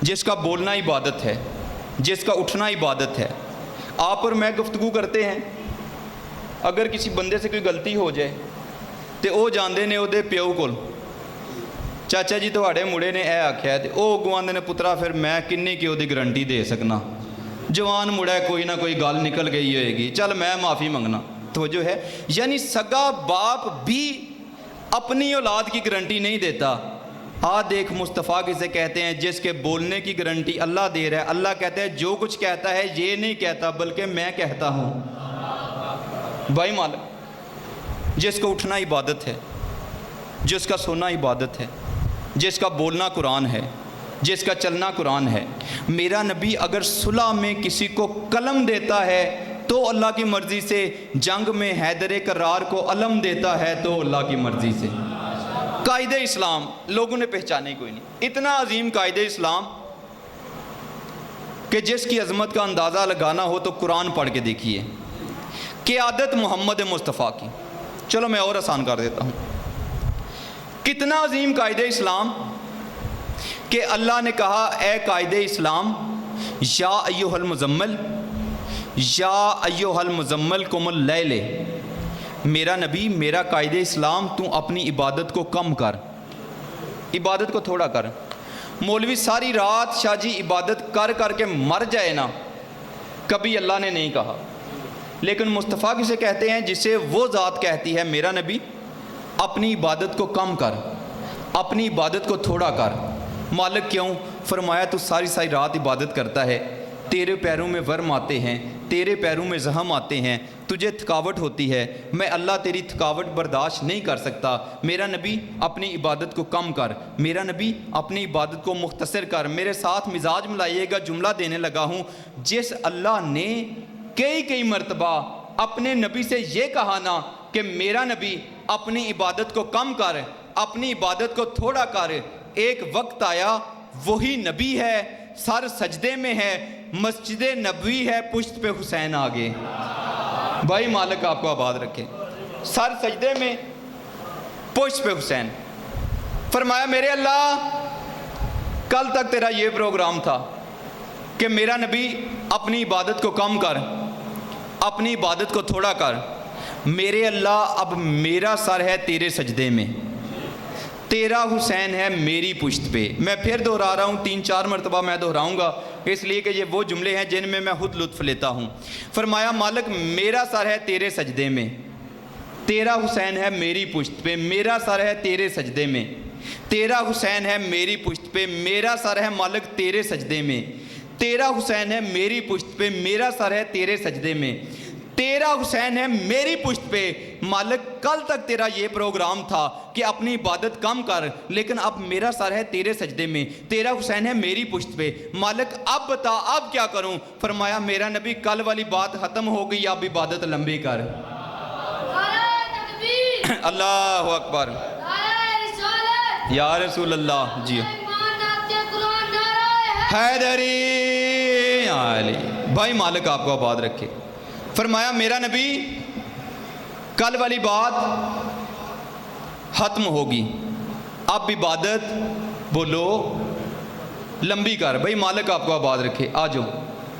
جس کا بولنا عبادت ہے, جس کا اٹھنا عبادت ہے. آپ اور میں گفتگو کرتے ہیں, اگر کسی بندے سے کوئی غلطی ہو جائے تو وہ جاندے نے وہ پیو کول, چاچا جی تواڈے مڑے نے اے آکھیا تے او گواندے نے پترا پھر میں کنی کی دی گارنٹی دے سکنا, جوان مڑا کوئی نہ کوئی گل نکل گئی ہوئے گی, چل میں معافی منگنا. توجہ ہے؟ یعنی سگا باپ بھی اپنی اولاد کی گارنٹی نہیں دیتا. دیکھ مصطفیٰ کسے کہتے ہیں جس کے بولنے کی گارنٹی اللہ دے رہا ہے. اللہ کہتا ہے جو کچھ کہتا ہے یہ نہیں کہتا بلکہ میں کہتا ہوں. بھائی مالک, جس کو اٹھنا عبادت ہے, جس کا سونا عبادت ہے, جس کا بولنا قرآن ہے, جس کا چلنا قرآن ہے. میرا نبی اگر صلح میں کسی کو قلم دیتا ہے تو اللہ کی مرضی سے, جنگ میں حیدر کرار کو علم دیتا ہے تو اللہ کی مرضی سے. قائد اسلام لوگوں نے پہچانے کوئی نہیں. اتنا عظیم قائد اسلام کہ جس کی عظمت کا اندازہ لگانا ہو تو قرآن پڑھ کے دیکھیے، قیادت محمد مصطفیٰ کی۔ چلو میں اور آسان کر دیتا ہوں، کتنا عظیم قائد اسلام کہ اللہ نے کہا اے قائد اسلام، یا ایھا المزمل، یا ایھا المزمل قم اللیل، میرا نبی، میرا قائد اسلام، تو اپنی عبادت کو کم کر، عبادت کو تھوڑا کر۔ مولوی ساری رات شاہ جی عبادت کر کر کے مر جائے نا، کبھی اللہ نے نہیں کہا۔ لیکن مصطفیٰ کسے کہتے ہیں؟ جسے وہ ذات کہتی ہے میرا نبی اپنی عبادت کو کم کر، اپنی عبادت کو تھوڑا کر۔ مالک کیوں؟ فرمایا تو ساری ساری رات عبادت کرتا ہے، تیرے پیروں میں ورم آتے ہیں، تیرے پیروں میں زخم آتے ہیں، تجھے تھکاوٹ ہوتی ہے، میں اللہ تیری تھکاوٹ برداشت نہیں کر سکتا۔ میرا نبی اپنی عبادت کو کم کر، میرا نبی اپنی عبادت کو مختصر کر۔ میرے ساتھ مزاج ملائیے گا، جملہ دینے لگا ہوں۔ جس اللہ نے کئی مرتبہ اپنے نبی سے یہ کہا نا کہ میرا نبی اپنی عبادت کو کم کر، اپنی عبادت کو تھوڑا کر، ایک وقت آیا وہی نبی ہے، سر سجدے میں ہے، مسجد نبوی ہے، پشت پہ حسین آگے۔ بھائی مالک آپ کو آباد رکھے، سر سجدے میں، پشت پہ حسین۔ فرمایا میرے اللہ، کل تک تیرا یہ پروگرام تھا کہ میرا نبی اپنی عبادت کو کم کر، اپنی عبادت کو تھوڑا کر۔ میرے اللہ اب میرا سر ہے تیرے سجدے میں، تیرا حسین ہے میری پشت پہ۔ میں پھر دہرا رہا ہوں، 3-4 مرتبہ میں دہراؤں گا، اس لیے کہ یہ وہ جملے ہیں جن میں میں خود لطف لیتا ہوں۔ فرمایا مالک میرا سر ہے تیرے سجدے میں، تیرا حسین ہے میری پشت پہ، میرا سر ہے تیرے سجدے میں، تیرا حسین ہے میری پشت پہ، میرا سر ہے مالک تیرے سجدے میں، تیرا حسین ہے میری پشت پہ، میرا سر ہے تیرے سجدے میں، تیرا حسین ہے میری پشت پہ۔ مالک کل تک تیرا یہ پروگرام تھا کہ اپنی عبادت کم کر، لیکن اب میرا سر ہے تیرے سجدے میں، تیرا حسین ہے میری پشت پہ۔ مالک اب بتا اب کیا کروں؟ فرمایا میرا نبی کل والی بات ختم ہو گئی، اب عبادت لمبی کر۔ اللہ اکبر، یا رسول اللہ۔ جی حیدری علی بھائی مالک آپ کو آباد رکھے۔ فرمایا میرا نبی کل والی بات ختم ہوگی، اب عبادت بولو لمبی کر۔ بھائی مالک آپ کو آباد رکھے۔ آ جاؤ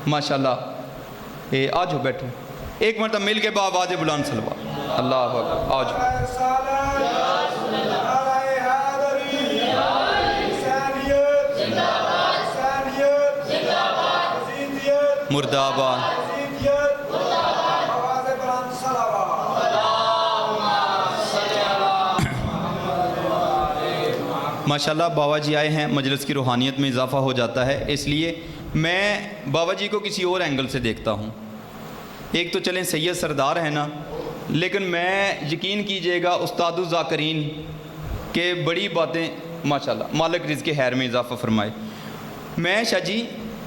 ماشاءاللہ، آ جاؤ بیٹھو، ایک مرتبہ مل کے بآواز بلند صلوات۔ اللہ اکبر، آ جاؤ۔ مرد آباد۔ ماشاءاللہ بابا جی آئے ہیں، مجلس کی روحانیت میں اضافہ ہو جاتا ہے، اس لیے میں بابا جی کو کسی اور اینگل سے دیکھتا ہوں۔ ایک تو چلیں سید سردار ہیں نا، لیکن میں یقین کیجئے گا استاد الذاکرین کہ بڑی باتیں ماشاءاللہ، مالک رزق خیر میں اضافہ فرمائے۔ میں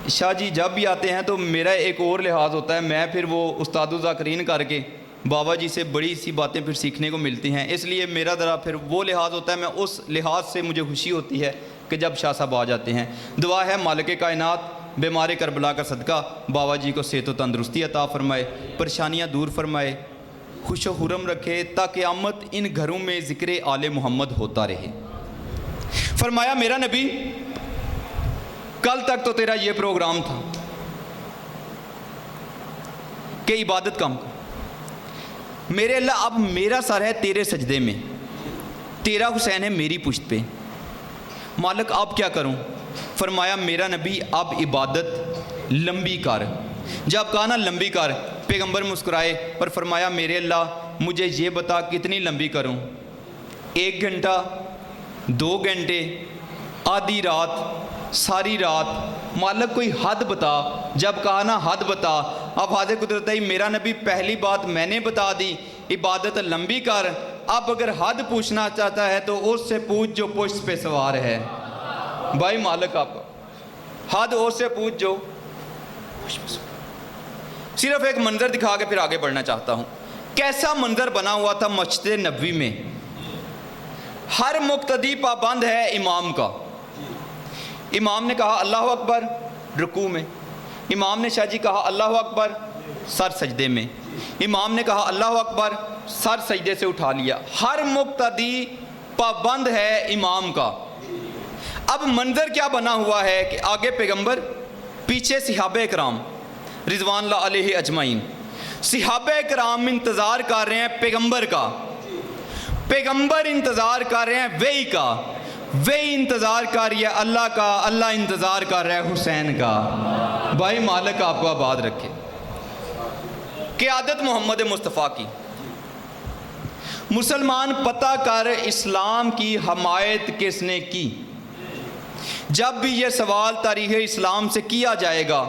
شاہ جی جب بھی آتے ہیں تو میرا ایک اور لحاظ ہوتا ہے، میں پھر وہ استاد الذاکرین کر کے بابا جی سے بڑی سی باتیں پھر سیکھنے کو ملتی ہیں، اس لیے میرا ذرا پھر وہ لحاظ ہوتا ہے، میں اس لحاظ سے مجھے خوشی ہوتی ہے کہ جب شاہ صاحب آ جاتے ہیں۔ دعا ہے مالک کائنات بیمار کربلا کا صدقہ بابا جی کو صحت و تندرستی عطا فرمائے، پریشانیاں دور فرمائے، خوش و خرم رکھے، تا قیامت ان گھروں میں ذکر آل محمد ہوتا رہے۔ فرمایا میرا نبی کل تک تو تیرا یہ پروگرام تھا کہ عبادت کم کر، میرے اللہ اب میرا سر ہے تیرے سجدے میں، تیرا حسین ہے میری پشت پہ، مالک اب کیا کروں؟ فرمایا میرا نبی اب عبادت لمبی کر۔ جب کہا نا لمبی کر، پیغمبر مسکرائے اور فرمایا میرے اللہ مجھے یہ بتا کتنی لمبی کروں؟ 1 گھنٹہ، 2 گھنٹے، آدھی رات، ساری رات؟ مالک کوئی حد بتا۔ جب کہا نا حد بتا، اب حاضر قدرت ہے میرا نبی پہلی بات میں نے بتا دی، عبادت لمبی کر۔ اب اگر حد پوچھنا چاہتا ہے تو اس سے پوچھ جو پشت پہ سوار ہے۔ بھائی مالک آپ حد اس سے پوچھ جو پشت پہ سوار۔ صرف ایک منظر دکھا کے پھر آگے بڑھنا چاہتا ہوں۔ کیسا منظر بنا ہوا تھا مسجد نبوی میں، ہر مقتدی پابند ہے امام کا۔ امام نے کہا اللہ اکبر رکوع میں، امام نے شاہ جی کہا اللہ اکبر، سر سجدے میں، امام نے کہا اللہ اکبر، سر سجدے سے اٹھا لیا۔ ہر مقتدی پابند ہے امام کا۔ اب منظر کیا بنا ہوا ہے کہ آگے پیغمبر، پیچھے صحابہ کرام رضوان اللہ علیہ اجمعین۔ صحابہ کرام انتظار کر رہے ہیں پیغمبر کا، پیغمبر انتظار کر رہے ہیں وحی کا، وحی انتظار کر رہی ہے اللہ کا، اللہ انتظار کر رہا ہے حسین کا۔ بھائی مالک آپ کو آباد رکھے۔ قیادت محمد مصطفیٰ کی، مسلمان پتہ کر اسلام کی حمایت کس نے کی۔ جب بھی یہ سوال تاریخ اسلام سے کیا جائے گا،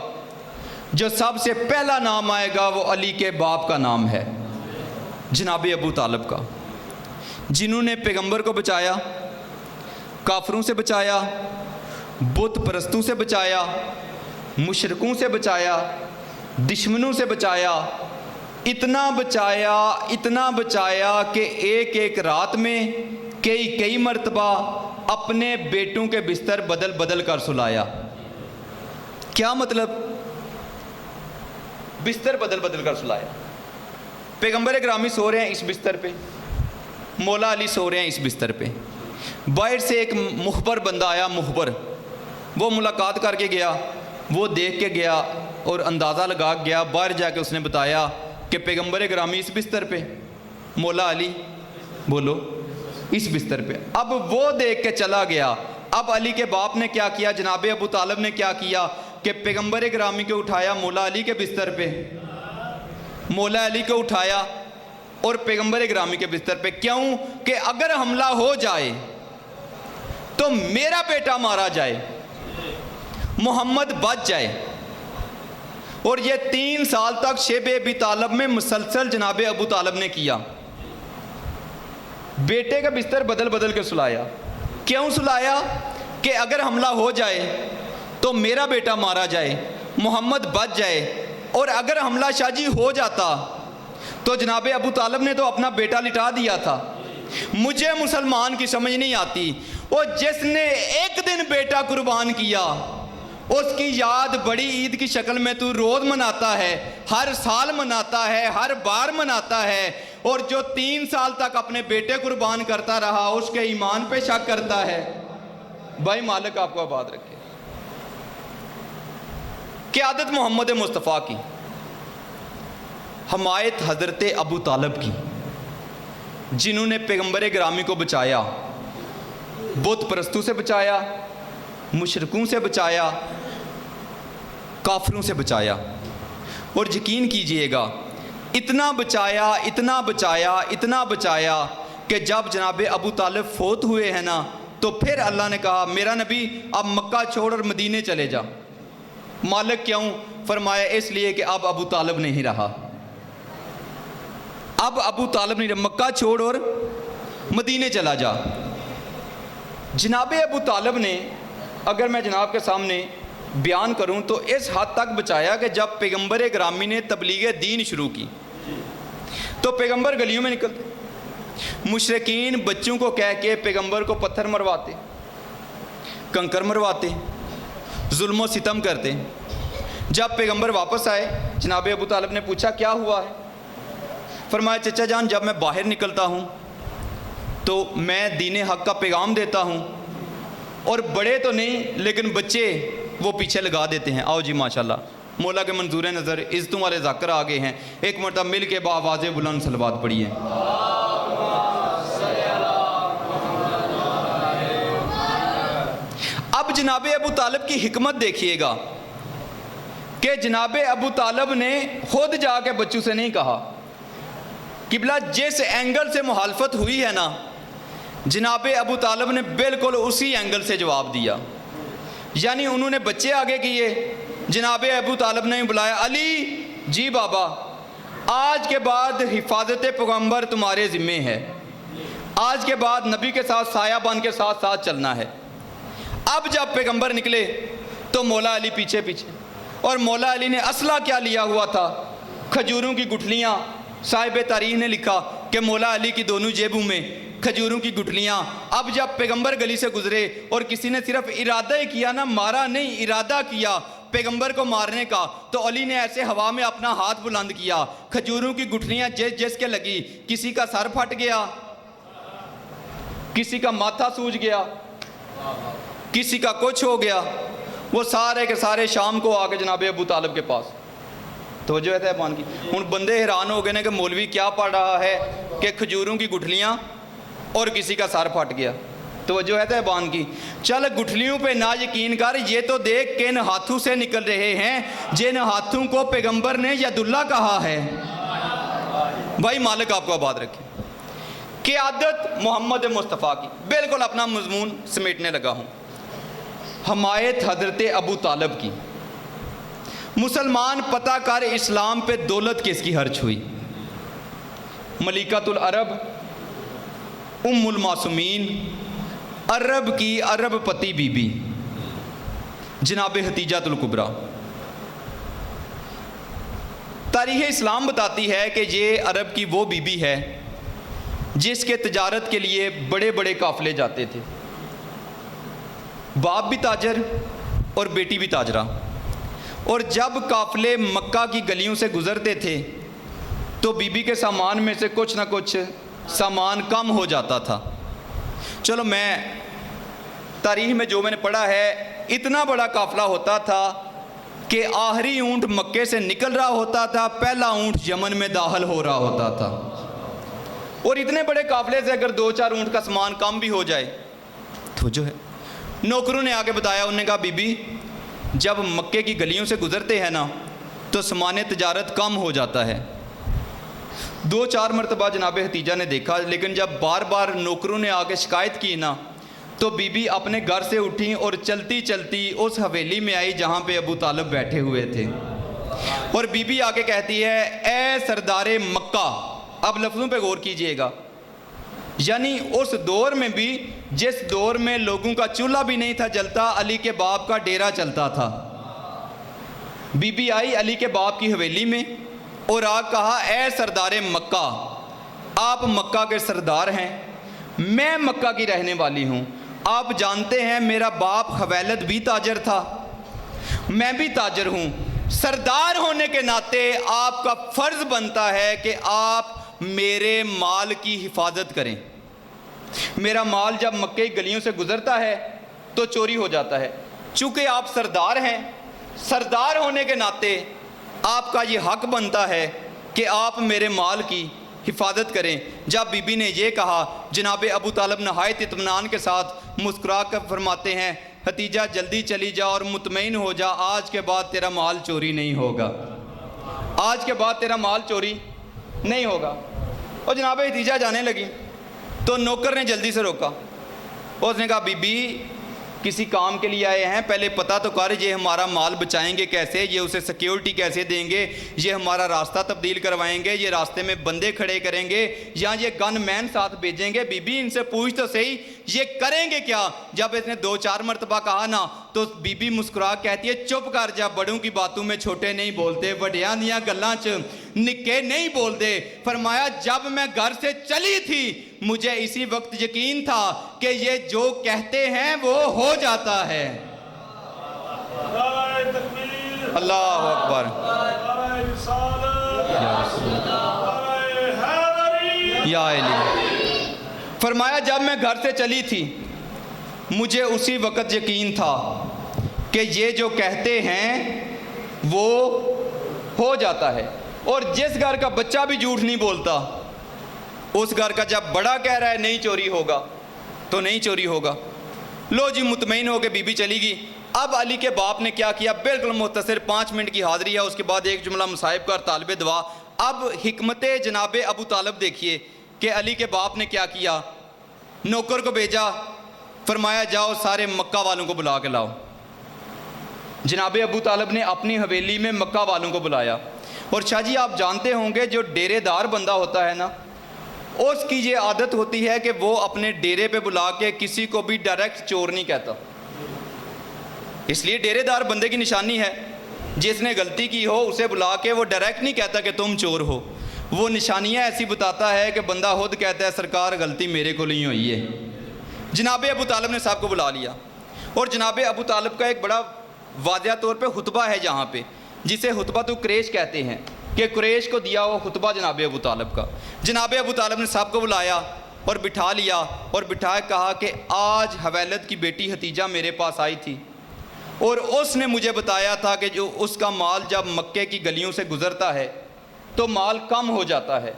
جو سب سے پہلا نام آئے گا وہ علی کے باپ کا نام ہے، جناب ابو طالب کا، جنہوں نے پیغمبر کو بچایا، کافروں سے بچایا، بت پرستوں سے بچایا، مشرکوں سے بچایا، دشمنوں سے بچایا، اتنا بچایا کہ ایک ایک رات میں کئی مرتبہ اپنے بیٹوں کے بستر بدل بدل کر سلایا۔ کیا مطلب؟ بستر بدل بدل کر سلایا۔ پیغمبر گرامی سو رہے ہیں اس بستر پہ، مولا علی سو رہے ہیں اس بستر پہ۔ باہر سے ایک مخبر بندہ آیا، مخبر، وہ ملاقات کر کے گیا، وہ دیکھ کے گیا اور اندازہ لگا گیا، باہر جا کے اس نے بتایا کہ پیغمبر گرامی اس بستر پہ، مولا علی بولو اس بستر پہ۔ اب وہ دیکھ کے چلا گیا۔ اب علی کے باپ نے کیا کیا، جناب ابو طالب نے کیا کیا کہ پیغمبر گرامی کو اٹھایا مولا علی کے بستر پہ، مولا علی کو اٹھایا اور پیغمبر گرامی کے بستر پہ۔ کیوں؟ کہ اگر حملہ ہو جائے تو میرا بیٹا مارا جائے، محمد بچ جائے۔ اور یہ 3 سال تک شیب ابی طالب میں مسلسل جناب ابو طالب نے کیا، بیٹے کا بستر بدل بدل کے سلایا۔ کیوں سلایا؟ کہ اگر حملہ ہو جائے تو میرا بیٹا مارا جائے، محمد بچ جائے۔ اور اگر حملہ شاہ جی ہو جاتا تو جناب ابو طالب نے تو اپنا بیٹا لٹا دیا تھا۔ مجھے مسلمان کی سمجھ نہیں آتی، وہ جس نے ایک دن بیٹا قربان کیا اس کی یاد بڑی عید کی شکل میں تو روز مناتا ہے، ہر سال مناتا ہے، ہر بار مناتا ہے، اور جو 3 سال تک اپنے بیٹے قربان کرتا رہا اس کے ایمان پہ شک کرتا ہے۔ بھائی مالک آپ کو آباد رکھے۔ قیادت محمد مصطفیٰ کی، حمایت حضرت ابو طالب کی، جنہوں نے پیغمبر گرامی کو بچایا، بت پرستوں سے بچایا، مشرکوں سے بچایا، کافروں سے بچایا۔ اور یقین کیجئے گا اتنا بچایا اتنا بچایا اتنا بچایا کہ جب جناب ابو طالب فوت ہوئے ہیں نا تو پھر اللہ نے کہا میرا نبی اب مکہ چھوڑ اور مدینے چلے جا۔ مالک کیوں؟ فرمایا اس لیے کہ اب ابو طالب نہیں رہا، اب ابو طالب نہیں رہا، مکہ چھوڑ اور مدینے چلا جا۔ جناب ابو طالب نے، اگر میں جناب کے سامنے بیان کروں تو اس حد تک بچایا کہ جب پیغمبر گرامی نے تبلیغ دین شروع کی تو پیغمبر گلیوں میں نکلتے، مشرکین بچوں کو کہہ کے پیغمبر کو پتھر مرواتے، کنکر مرواتے، ظلم و ستم کرتے۔ جب پیغمبر واپس آئے جناب ابو طالب نے پوچھا کیا ہوا ہے؟ فرمایا چچا جان جب میں باہر نکلتا ہوں تو میں دین حق کا پیغام دیتا ہوں، اور بڑے تو نہیں لیکن بچے وہ پیچھے لگا دیتے ہیں۔ آؤ جی ماشاءاللہ، مولا کے منظور نظر عزتوں والے ذاکر آگے ہیں، ایک مرتبہ مل کے بآواز بلند صلوات پڑھیے۔ اب جناب ابو طالب کی حکمت دیکھیے گا کہ جناب ابو طالب نے خود جا کے بچوں سے نہیں کہا، قبلہ جس اینگل سے مخالفت ہوئی ہے نا جناب ابو طالب نے بالکل اسی اینگل سے جواب دیا۔ یعنی انہوں نے بچے آگے کیے، جناب ابو طالب نے بلایا علی جی بابا آج کے بعد حفاظت پیغمبر تمہارے ذمے ہے، آج کے بعد نبی کے ساتھ سایہ بان کے ساتھ ساتھ چلنا ہے۔ اب جب پیغمبر نکلے تو مولا علی پیچھے پیچھے، اور مولا علی نے اسلحہ کیا لیا ہوا تھا؟ کھجوروں کی گٹھلیاں۔ صاحب تاریخ نے لکھا کہ مولا علی کی دونوں جیبوں میں کھجوروں کی گٹھلیاں۔ اب جب پیغمبر گلی سے گزرے اور کسی نے صرف ارادہ ہی کیا نا، مارا نہیں، ارادہ کیا پیغمبر کو مارنے کا، تو علی نے ایسے ہوا میں اپنا ہاتھ بلند کیا، کھجوروں کی گٹھلیاں جس کے لگی، کسی کا سر پھٹ گیا، کسی کا ماتھا سوج گیا، کسی کا کچھ ہو گیا، وہ سارے کے سارے شام کو آ کے جناب ابو طالب کے پاس توجہ ہے تیبان کی۔ ان بندے حیران ہو گئے نا کہ مولوی کیا پڑھ رہا ہے کہ کھجوروں کی گٹھلیاں اور کسی کا سر پھٹ گیا۔ توجہ ہے تیبان کی۔ چل گٹھلیوں پہ نہ یقین کر، یہ تو دیکھ کن ہاتھوں سے نکل رہے ہیں، جن ہاتھوں کو پیغمبر نے ید اللہ کہا ہے۔ بھائی مالک آپ کو آباد رکھے۔ قیادت محمد مصطفیٰ کی، بالکل اپنا مضمون سمیٹنے لگا ہوں۔ حمایت حضرت ابو طالب کی۔ مسلمان پتہ کر اسلام پہ دولت کس کی خرچ ہوئی؟ ملکۃ العرب، ام المعصومین، عرب کی عرب پتی بی بی جناب ختیجہ الکبریٰ۔ تاریخ اسلام بتاتی ہے کہ یہ عرب کی وہ بی بی ہے جس کے تجارت کے لیے بڑے بڑے قافلے جاتے تھے، باپ بھی تاجر اور بیٹی بھی تاجرہ، اور جب قافلے مکہ کی گلیوں سے گزرتے تھے تو بی بی کے سامان میں سے کچھ نہ کچھ سامان کم ہو جاتا تھا۔ چلو میں تاریخ میں جو میں نے پڑھا ہے، اتنا بڑا قافلہ ہوتا تھا کہ آخری اونٹ مکے سے نکل رہا ہوتا تھا، پہلا اونٹ یمن میں داخل ہو رہا ہوتا تھا، اور اتنے بڑے قافلے سے اگر 2-4 اونٹ کا سامان کم بھی ہو جائے تو جو ہے، نوکروں نے آگے بتایا، انہوں نے کہا بی بی جب مکے کی گلیوں سے گزرتے ہیں نا تو سامان تجارت کم ہو جاتا ہے۔ 2-4 مرتبہ جناب ختیجہ نے دیکھا، لیکن جب بار بار نوکروں نے آگے شکایت کی نا تو بی بی اپنے گھر سے اٹھیں اور چلتی چلتی اس حویلی میں آئی جہاں پہ ابو طالب بیٹھے ہوئے تھے، اور بی بی آگے کہتی ہے، اے سردار مکہ، اب لفظوں پہ غور کیجئے گا، یعنی اس دور میں بھی جس دور میں لوگوں کا چولہا بھی نہیں تھا جلتا، علی کے باپ کا ڈیرا چلتا تھا۔ بی بی آئی علی کے باپ کی حویلی میں اور کہا، اے سردار مکہ، آپ مکہ کے سردار ہیں، میں مکہ کی رہنے والی ہوں، آپ جانتے ہیں میرا باپ خویلد بھی تاجر تھا، میں بھی تاجر ہوں، سردار ہونے کے ناطے آپ کا فرض بنتا ہے کہ آپ میرے مال کی حفاظت کریں۔ میرا مال جب مکے کی گلیوں سے گزرتا ہے تو چوری ہو جاتا ہے، چونکہ آپ سردار ہیں، سردار ہونے کے ناطے آپ کا یہ حق بنتا ہے کہ آپ میرے مال کی حفاظت کریں۔ جب بی بی نے یہ کہا، جناب ابو طالب نہایت اطمینان کے ساتھ مسکرا کر فرماتے ہیں، ختیجہ جلدی چلی جا اور مطمئن ہو جا، آج کے بعد تیرا مال چوری نہیں ہوگا، آج کے بعد تیرا مال چوری نہیں ہوگا۔ اور جناب ختیجہ جانے لگی تو نوکر نے جلدی سے روکا، اور اس نے کہا، بی بی کسی کام کے لیے آئے ہیں، پہلے پتہ تو کر، یہ ہمارا مال بچائیں گے کیسے، یہ اسے سیکیورٹی کیسے دیں گے، یہ ہمارا راستہ تبدیل کروائیں گے، یہ راستے میں بندے کھڑے کریں گے یا یہ گن مین ساتھ بھیجیں گے، بی بی ان سے پوچھ تو صحیح یہ کریں گے کیا۔ جب اس نے 2-4 مرتبہ کہا نا تو بی بی مسکرا کہتی ہے، چپ کر جا، بڑوں کی باتوں میں چھوٹے نہیں بولتے، وڈیاں دیاں گلاں چ نکے نہیں بولتے۔ فرمایا، جب میں گھر سے چلی تھی مجھے اسی وقت یقین تھا کہ یہ جو کہتے ہیں وہ ہو جاتا ہے۔ اللہ اکبر، یا علی۔ فرمایا، جب میں گھر سے چلی تھی مجھے اسی وقت یقین تھا کہ یہ جو کہتے ہیں وہ ہو جاتا ہے، اور جس گھر کا بچہ بھی جھوٹ نہیں بولتا، اس گھر کا جب بڑا کہہ رہا ہے نہیں چوری ہوگا تو نہیں چوری ہوگا۔ لو جی، مطمئن ہو کے بی بی چلی گئی۔ اب علی کے باپ نے کیا کیا، بالکل مختصر 5 منٹ کی حاضری ہے، اس کے بعد ایک جملہ مصائب کا اور طالب دعا۔ اب حکمت جناب ابو طالب دیکھیے کہ علی کے باپ نے کیا کیا، نوکر کو بھیجا، فرمایا جاؤ سارے مکہ والوں کو بلا کے لاؤ۔ جناب ابو طالب نے اپنی حویلی میں مکہ والوں کو بلایا، اور شاہ جی آپ جانتے ہوں گے جو ڈیرے دار بندہ ہوتا ہے نا، اس کی یہ عادت ہوتی ہے کہ وہ اپنے ڈیرے پہ بلا کے کسی کو بھی ڈائریکٹ چور نہیں کہتا، اس لیے ڈیرے دار بندے کی نشانی ہے، جس نے غلطی کی ہو اسے بلا کے وہ ڈائریکٹ نہیں کہتا کہ تم چور ہو، وہ نشانیاں ایسی بتاتا ہے کہ بندہ خود کہتا ہے سرکار غلطی میرے کو نہیں ہوئی ہے۔ جناب ابو طالب نے صاحب کو بلا لیا، اور جناب ابو طالب کا ایک بڑا واضح طور پہ خطبہ ہے جہاں پہ، جسے خطبۃ قریش کہتے ہیں، کہ قریش کو دیا ہوا خطبہ جناب ابو طالب کا۔ جناب ابو طالب نے سب کو بلایا اور بٹھا لیا اور بٹھا کہا کہ آج حویلد کی بیٹی حتیجہ میرے پاس آئی تھی اور اس نے مجھے بتایا تھا کہ جو اس کا مال جب مکے کی گلیوں سے گزرتا ہے تو مال کم ہو جاتا ہے،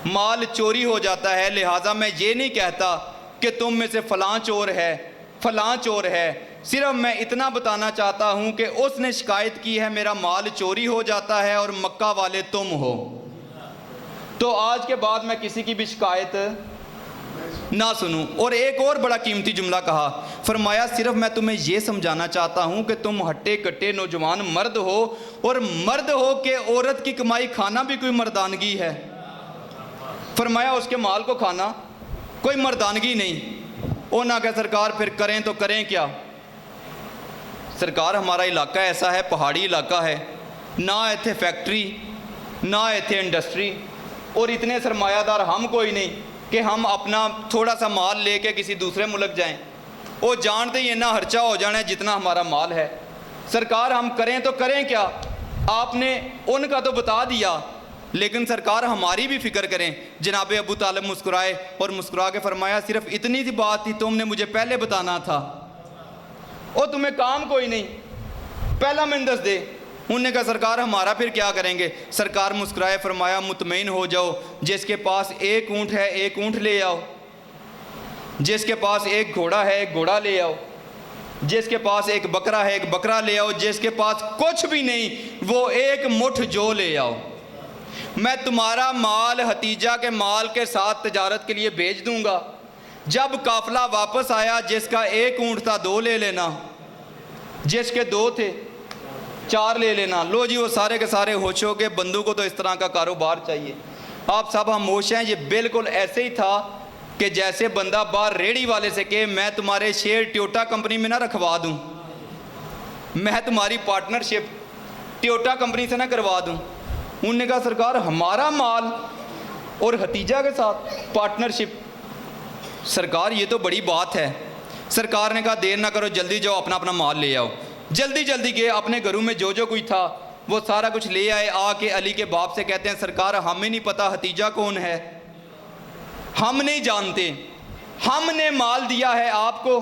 مال چوری ہو جاتا ہے، لہٰذا میں یہ نہیں کہتا کہ تم میں سے فلاں چور ہے فلاں چور ہے، صرف میں اتنا بتانا چاہتا ہوں کہ اس نے شکایت کی ہے میرا مال چوری ہو جاتا ہے اور مکہ والے تم ہو، تو آج کے بعد میں کسی کی بھی شکایت نہ سنوں۔ اور ایک اور بڑا قیمتی جملہ کہا، فرمایا صرف میں تمہیں یہ سمجھانا چاہتا ہوں کہ تم ہٹے کٹے نوجوان مرد ہو، اور مرد ہو کہ عورت کی کمائی کھانا بھی کوئی مردانگی ہے۔ فرمایا اس کے مال کو کھانا کوئی مردانگی نہیں۔ وہ نہ کہ سرکار پھر کریں تو کریں کیا؟ سرکار ہمارا علاقہ ایسا ہے، پہاڑی علاقہ ہے، نہ ایتھے فیکٹری نہ ایتھے انڈسٹری، اور اتنے سرمایہ دار ہم کوئی نہیں کہ ہم اپنا تھوڑا سا مال لے کے کسی دوسرے ملک جائیں۔ وہ جانتے ہی نہ خرچہ ہو جانا ہے جتنا ہمارا مال ہے۔ سرکار ہم کریں تو کریں کیا؟ آپ نے ان کا تو بتا دیا، لیکن سرکار ہماری بھی فکر کریں۔ جناب ابو طالب مسکرائے اور مسکرا کے فرمایا صرف اتنی سی بات تھی، تم نے مجھے پہلے بتانا تھا، اور تمہیں کام کوئی نہیں، پہلا مندس دے۔ انہوں نے کہا سرکار ہمارا پھر کیا کریں گے؟ سرکار مسکرائے، فرمایا مطمئن ہو جاؤ، جس کے پاس ایک اونٹ ہے ایک اونٹ لے آؤ، جس کے پاس ایک گھوڑا ہے ایک گھوڑا لے آؤ، جس کے پاس ایک بکرا ہے ایک بکرا لے آؤ، جس کے پاس کچھ بھی نہیں وہ ایک مٹھ جو لے آؤ۔ میں تمہارا مال حتیجہ کے مال کے ساتھ تجارت کے لیے بھیج دوں گا۔ جب قافلہ واپس آیا، جس کا ایک اونٹ تھا 2 لے لینا، جس کے 2 تھے 4 لے لینا۔ لو جی وہ سارے کے سارے ہوش ہو گئے، بندوں کو تو اس طرح کا کاروبار چاہیے۔ آپ سب خاموش ہیں۔ یہ بالکل ایسے ہی تھا کہ جیسے بندہ باہر ریڑھی والے سے کہ میں تمہارے شیئر ٹیوٹا کمپنی میں نہ رکھوا دوں، میں تمہاری پارٹنرشپ ٹیوٹا کمپنی سے نہ کروا دوں۔ انہوں نے کہا سرکار ہمارا مال اور حتیجہ کے ساتھ پارٹنرشپ، سرکار یہ تو بڑی بات ہے۔ سرکار نے کہا دیر نہ کرو، جلدی جاؤ اپنا اپنا مال لے آؤ۔ جلدی جلدی گئے، اپنے گھروں میں جو کوئی تھا وہ سارا کچھ لے آئے۔ آ کے علی کے باپ سے کہتے ہیں سرکار ہمیں نہیں پتہ حتیجہ کون ہے، ہم نہیں جانتے، ہم نے مال دیا ہے آپ کو،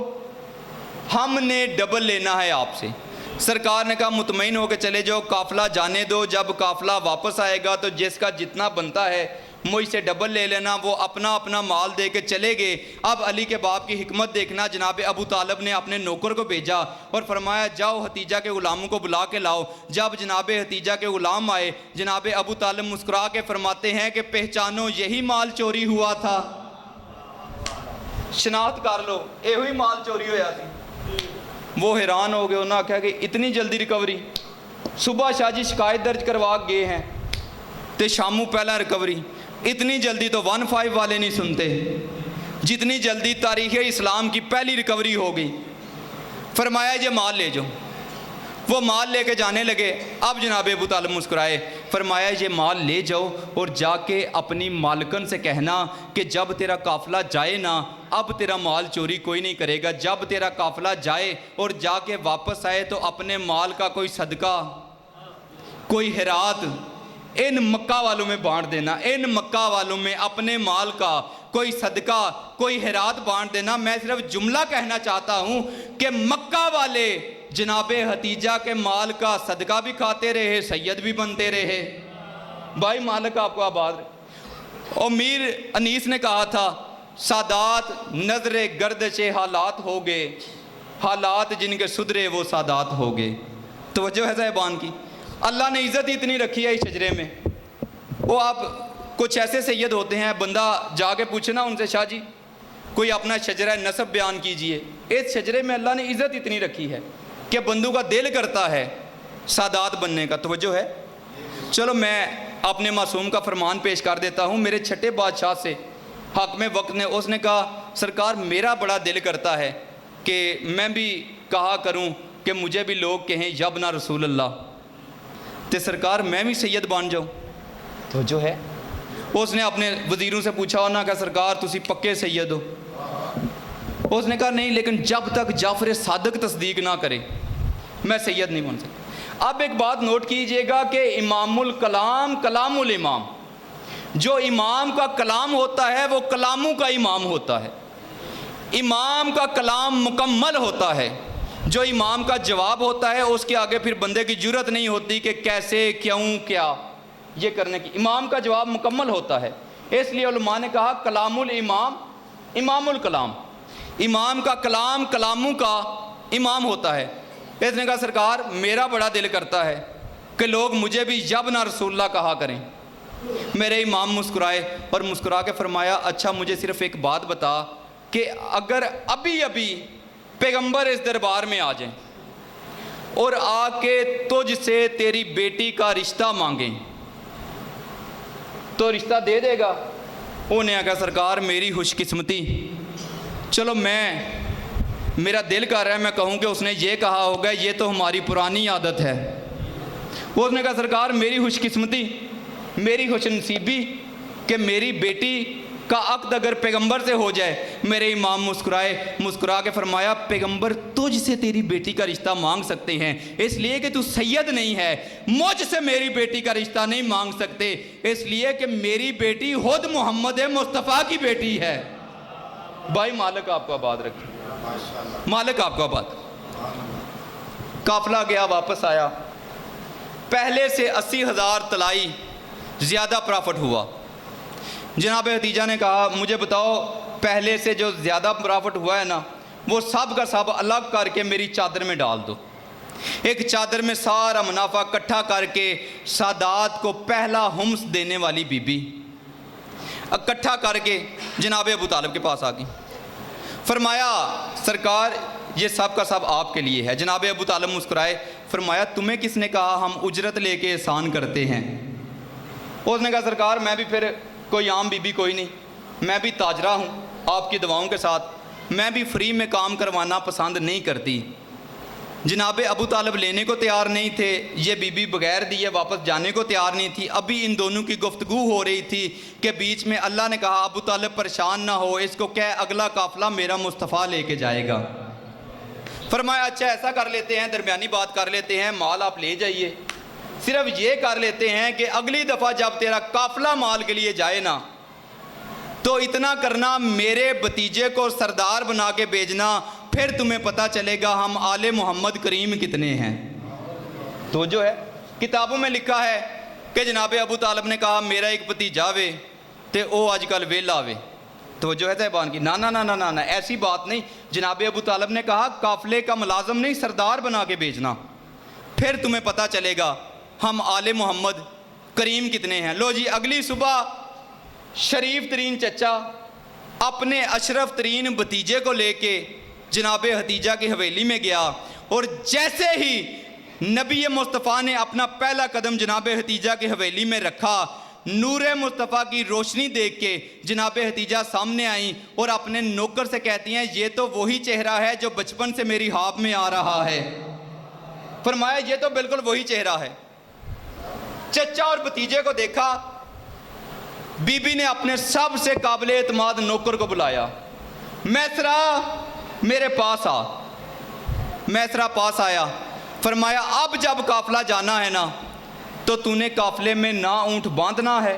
ہم نے ڈبل لینا ہے آپ سے۔ سرکار نے کہا مطمئن ہو کے چلے جاؤ، قافلہ جانے دو، جب قافلہ واپس آئے گا تو جس کا جتنا بنتا ہے مجھ سے ڈبل لے لینا۔ وہ اپنا اپنا مال دے کے چلے گئے۔ اب علی کے باپ کی حکمت دیکھنا، جناب ابو طالب نے اپنے نوکر کو بھیجا اور فرمایا جاؤ حتیجہ کے غلاموں کو بلا کے لاؤ۔ جب جناب حتیجہ کے غلام آئے، جناب ابو طالب مسکرا کے فرماتے ہیں کہ پہچانو یہی مال چوری ہوا تھا، شناخت کر لو، یہی مال چوری ہویا تھی۔ وہ حیران ہو گئے، انہوں نے کہا کہ اتنی جلدی ریکوری؟ صبح شاہ جی شکایت درج کروا گئے ہیں تے شاموں پہلا ریکوری، اتنی جلدی تو 15 والے نہیں سنتے، جتنی جلدی تاریخ اسلام کی پہلی ریکوری ہو گئی۔ فرمایا یہ مال لے جاؤ۔ وہ مال لے کے جانے لگے۔ اب جناب ابو طالب مسکرائے، فرمایا یہ مال لے جاؤ اور جا کے اپنی مالکن سے کہنا کہ جب تیرا قافلہ جائے نا، اب تیرا مال چوری کوئی نہیں کرے گا۔ جب تیرا قافلہ جائے اور جا کے واپس آئے تو اپنے مال کا کوئی صدقہ، کوئی خیرات ان مکہ والوں میں بانٹ دینا، ان مکہ والوں میں اپنے مال کا کوئی صدقہ کوئی خیرات بانٹ دینا۔ میں صرف جملہ کہنا چاہتا ہوں کہ مکہ والے جناب حتیجہ کے مال کا صدقہ بھی کھاتے رہے، سید بھی بنتے رہے۔ بھائی مالک آپ کو آباد رہے۔ اور میر انیس نے کہا تھا سادات نظر گردش حالات ہو گئے، حالات جن کے سدھرے وہ سادات ہو گئے۔ توجہ ہے صاحبان کی، اللہ نے عزت اتنی رکھی ہے اس شجرے میں۔ وہ آپ کچھ ایسے سید ہوتے ہیں، بندہ جا کے پوچھے نا ان سے شاہ جی کوئی اپنا شجرہ نسب بیان کیجئے۔ اس شجرے میں اللہ نے عزت اتنی رکھی ہے کہ بندوں کا دل کرتا ہے سادات بننے کا۔ توجہ ہے؟ چلو میں اپنے معصوم کا فرمان پیش کر دیتا ہوں۔ میرے چھٹے بادشاہ سے حق میں وقت نے اس نے کہا سرکار میرا بڑا دل کرتا ہے کہ میں بھی کہا کروں کہ مجھے بھی لوگ کہیں یبنا رسول اللہ، تے سرکار میں بھی سید بن جاؤں۔ توجہ ہے؟ اس نے اپنے وزیروں سے پوچھا، انہوں نے کہا سرکار تسی پکے سید ہو؟ اس نے کہا نہیں، لیکن جب تک جعفر صادق تصدیق نہ کرے، میں سید نہیں بن سکتا۔ اب ایک بات نوٹ کیجئے گا کہ امام الکلام کلام الامام، جو امام کا کلام ہوتا ہے وہ کلاموں کا امام ہوتا ہے۔ امام کا کلام مکمل ہوتا ہے، جو امام کا جواب ہوتا ہے اس کے آگے پھر بندے کی جرت نہیں ہوتی کہ کیسے، کیوں، کیا یہ کرنے کی۔ امام کا جواب مکمل ہوتا ہے، اس لیے علماء نے کہا کلام الامام امام الکلام، امام کا کلام کلاموں کا امام ہوتا ہے۔ اس نے کہا سرکار میرا بڑا دل کرتا ہے کہ لوگ مجھے بھی جب نہ رسول اللہ کہا کریں۔ میرے امام مسکرائے اور مسکرا کے فرمایا اچھا مجھے صرف ایک بات بتا کہ اگر ابھی ابھی پیغمبر اس دربار میں آ جائیں اور آ کے تجھ سے تیری بیٹی کا رشتہ مانگیں تو رشتہ دے دے گا؟ انہیں کہا سرکار میری خوش قسمتی، چلو میرا دل کر رہا ہے میں کہوں کہ اس نے یہ کہا ہوگا، یہ تو ہماری پرانی عادت ہے۔ اس نے کہا سرکار میری خوش قسمتی، میری خوش نصیبی کہ میری بیٹی کا عقد اگر پیغمبر سے ہو جائے۔ میرے امام مسکرائے، مسکرا کے فرمایا پیغمبر تجھ سے تیری بیٹی کا رشتہ مانگ سکتے ہیں، اس لیے کہ تو سید نہیں ہے، مجھ سے میری بیٹی کا رشتہ نہیں مانگ سکتے، اس لیے کہ میری بیٹی خود محمد مصطفیٰ کی بیٹی ہے۔ بھائی مالک آپ کو آباد رکھے، مالک آپ کو آباد۔ قافلہ گیا واپس آیا، پہلے سے 80,000 طلائی زیادہ پرافٹ ہوا۔ جناب حتیجہ نے کہا مجھے بتاؤ پہلے سے جو زیادہ پرافٹ ہوا ہے نا وہ سب کا سب الگ کر کے میری چادر میں ڈال دو۔ ایک چادر میں سارا منافع اکٹھا کر کے سادات کو پہلا خمس دینے والی بی بی اکٹھا کر کے جناب ابو طالب کے پاس آ گئی۔ فرمایا سرکار یہ سب کا سب آپ کے لیے ہے۔ جناب ابو طالب مسکرائے، فرمایا تمہیں کس نے کہا ہم اجرت لے کے احسان کرتے ہیں؟ اس نے کہا سرکار میں بھی پھر کوئی عام بی بی کوئی نہیں، میں بھی تاجرہ ہوں آپ کی دعاؤں کے ساتھ، میں بھی فری میں کام کروانا پسند نہیں کرتی۔ جناب ابو طالب لینے کو تیار نہیں تھے، یہ بی بی بغیر دیے واپس جانے کو تیار نہیں تھی۔ ابھی ان دونوں کی گفتگو ہو رہی تھی کہ بیچ میں اللہ نے کہا ابو طالب پریشان نہ ہو، اس کو کہہ اگلا قافلہ میرا مصطفیٰ لے کے جائے گا۔ فرمایا اچھا ایسا کر لیتے ہیں، درمیانی بات کر لیتے ہیں، مال آپ لے جائیے، صرف یہ کر لیتے ہیں کہ اگلی دفعہ جب تیرا قافلہ مال کے لیے جائے نا تو اتنا کرنا میرے بھتیجے کو سردار بنا کے بھیجنا، پھر تمہیں پتہ چلے گا ہم آل محمد کریم کتنے ہیں۔ تو جو ہے کتابوں میں لکھا ہے کہ جناب ابو طالب نے کہا میرا ایک بھتیجا وے تے او آج کل ویلا وے۔ تو جو ہے صاحبان کی نا نا نا نا نا ایسی بات نہیں۔ جناب ابو طالب نے کہا قافلے کا ملازم نہیں سردار بنا کے بھیجنا، پھر تمہیں پتہ چلے گا ہم آل محمد کریم کتنے ہیں۔ لو جی اگلی صبح شریف ترین چچا اپنے اشرف ترین بھتیجے کو لے کے جناب حتیجہ کی حویلی میں گیا، اور جیسے ہی نبی مصطفیٰ نے اپنا پہلا قدم جناب حتیجہ کی حویلی میں رکھا، نور مصطفیٰ کی روشنی دیکھ کے جناب حتیجہ سامنے آئیں اور اپنے نوکر سے کہتی ہیں یہ تو وہی چہرہ ہے جو بچپن سے میری خواب میں آ رہا ہے۔ فرمایا یہ تو بالکل وہی چہرہ ہے۔ چچا اور بھتیجے کو دیکھا، بی بی نے اپنے سب سے قابل اعتماد نوکر کو بلایا، میسرا میرے پاس آ۔ میسرا پاس آیا، فرمایا اب جب قافلہ جانا ہے نا تو تو نے قافلے میں نہ اونٹ باندھنا ہے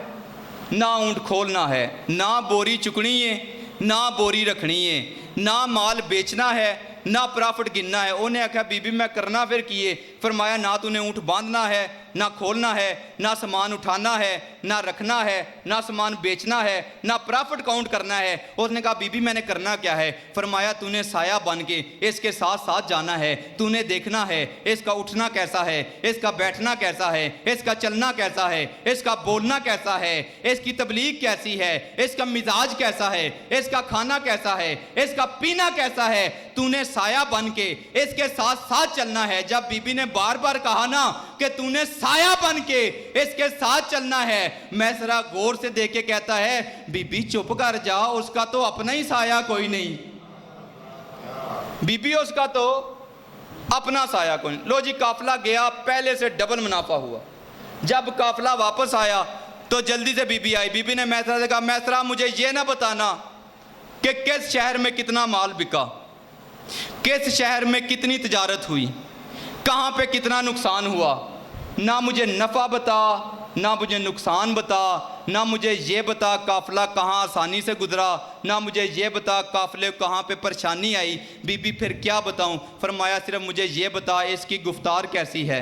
نہ اونٹ کھولنا ہے، نہ بوری چکنی ہے نہ بوری رکھنی ہے، نہ مال بیچنا ہے نہ پرافٹ گننا ہے۔ انہیں آکھا بی بی میں کرنا پھر کیے؟ فرمایا نہ تو نے اونٹ باندھنا ہے نہ کھولنا ہے، نہ سامان اٹھانا ہے نہ رکھنا ہے، نہ سامان بیچنا ہے، نہ پرافٹ کاؤنٹ کرنا ہے۔ اس نے کہا بی بی میں نے کرنا کیا ہے؟ فرمایا تو نے سایہ بن کے اس کے ساتھ ساتھ جانا ہے، تو نے دیکھنا ہے اس کا اٹھنا کیسا ہے، اس کا بیٹھنا کیسا ہے، اس کا چلنا کیسا ہے، اس کا بولنا کیسا ہے، اس کی تبلیغ کیسی ہے، اس کا مزاج کیسا ہے، اس کا کھانا کیسا ہے، اس کا پینا کیسا ہے، تو نے سایہ بن کے اس کے ساتھ ساتھ چلنا ہے۔ جب بی بی نے بار بار کہا نا کہ تو نے سایہ بن کے اس کے ساتھ چلنا ہے، میں ذرا غور سے دیکھ کے کہتا ہے بی بی چپ کر جا، اس کا تو اپنا ہی سایہ کوئی نہیں، بی بی اس کا تو اپنا سایہ کوئی نہیں۔ لو جی قافلہ گیا، پہلے سے ڈبل منافع ہوا۔ جب قافلہ واپس آیا تو جلدی سے بی بی آئی، بی بی نے میسرا سے کہا میسرا مجھے یہ نہ بتانا کہ کس شہر میں کتنا مال بکا، کس شہر میں کتنی تجارت ہوئی، کہاں پہ کتنا نقصان ہوا، نہ مجھے نفع بتا نہ مجھے نقصان بتا، نہ مجھے یہ بتا قافلہ کہاں آسانی سے گزرا، نہ مجھے یہ بتا قافلے کہاں پہ پریشانی آئی۔ بی بی پھر کیا بتاؤں؟ فرمایا صرف مجھے یہ بتا اس کی گفتار کیسی ہے،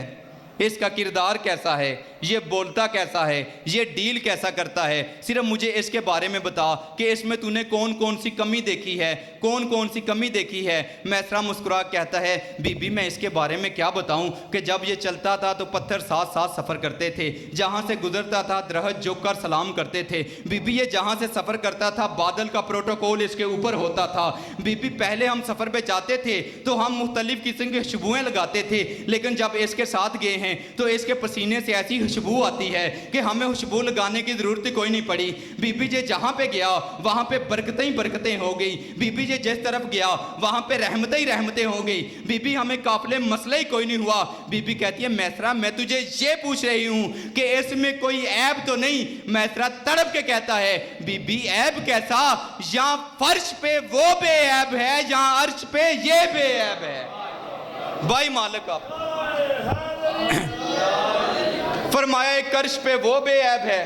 اس کا کردار کیسا ہے، یہ بولتا کیسا ہے، یہ ڈیل کیسا کرتا ہے، صرف مجھے اس کے بارے میں بتا کہ اس میں تو نے کون کون سی کمی دیکھی ہے، کون کون سی کمی دیکھی ہے۔ میسرہ مسکرا کہتا ہے بی بی میں اس کے بارے میں کیا بتاؤں کہ جب یہ چلتا تھا تو پتھر ساتھ ساتھ سفر کرتے تھے، جہاں سے گزرتا تھا درخت جھک کر سلام کرتے تھے۔ بی بی یہ جہاں سے سفر کرتا تھا بادل کا پروٹوکول اس کے اوپر ہوتا تھا۔ بی بی پہلے ہم سفر پہ جاتے تھے تو ہم مختلف قسم کی خوشبوئیں لگاتے تھے، لیکن جب اس کے ساتھ گئے ہیں تو اس کے پسینے سے ایسی خوشبو آتی ہے کہ ہمیں خوشبو لگانے کی ضرورت کوئی نہیں پڑی۔ بی بی جی جہاں پہ گیا وہاں پہ برکتیں ہی برکتیں ہو گئی، بی بی جی جس طرف گیا وہاں پہ رحمتیں ہی رحمتیں ہو گئی۔ بی بی ہمیں قافلے مسئلہ ہی کوئی نہیں ہوا۔ بی بی کہتی ہے میسرہ میں تجھے یہ پوچھ رہی ہوں کہ اس میں کوئی عیب تو نہیں؟ میسرہ تڑپ کے کہتا ہے بی بی عیب کیسا، یہاں فرش پہ وہ بے عیب ہے، یہاں عرش پہ یہ بے عیب ہے۔ بھائی مالک آپ فرمایا ایک عرش پہ وہ بے عیب ہے،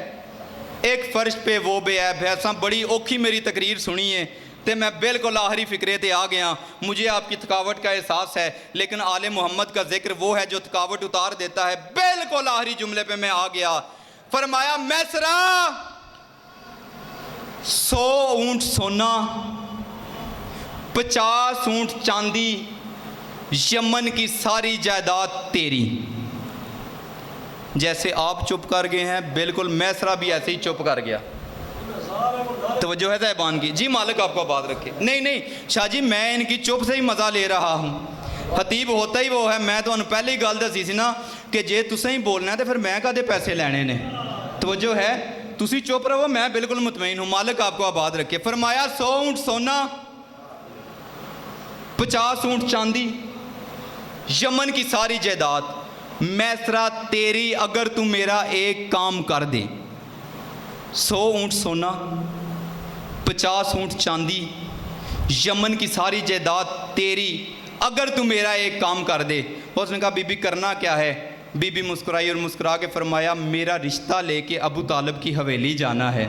ایک فرش پہ وہ بے عیب ہے۔ ایسا بڑی اوکھی میری تقریر سنی ہے تے میں بالکل آخری فکرے تے آ گیا۔ مجھے آپ کی تھکاوٹ کا احساس ہے، لیکن آل محمد کا ذکر وہ ہے جو تھکاوٹ اتار دیتا ہے۔ بالکل آخری جملے پہ میں آ گیا۔ فرمایا میسرہ 100 اونٹ سونا، 50 اونٹ چاندی، یمن کی ساری جائیداد تیری۔ جیسے آپ چپ کر گئے ہیں بالکل میسرہ بھی ایسے ہی چپ کر گیا۔ توجہ ہے صاحبان کی؟ جی مالک آپ کو بات رکھے۔ نہیں شاہ جی میں ان کی چپ سے ہی مزہ لے رہا ہوں۔ خطیب ہوتا ہی وہ ہے، میں تو پہلے ہی گل دسی سی نا کہ جے تسیں ہی بولنا ہے تو پھر میں کدے پیسے لینے نے۔ توجہ ہے؟ تسی چپ رہو، میں بالکل مطمئن ہوں۔ مالک آپ کو آباد رکھے۔ فرمایا 100 اونٹ سونا، 50 اونٹ چاندی، یمن کی ساری جائیداد میسرہ تیری اگر تو میرا ایک کام کر دے۔ 100 اونٹ سونا، 50 اونٹ چاندی، یمن کی ساری جائیداد تیری اگر تو میرا ایک کام کر دے۔ اس نے کہا بی بی کرنا کیا ہے؟ بی بی مسکرائی اور مسکرا کے فرمایا میرا رشتہ لے کے ابو طالب کی حویلی جانا ہے،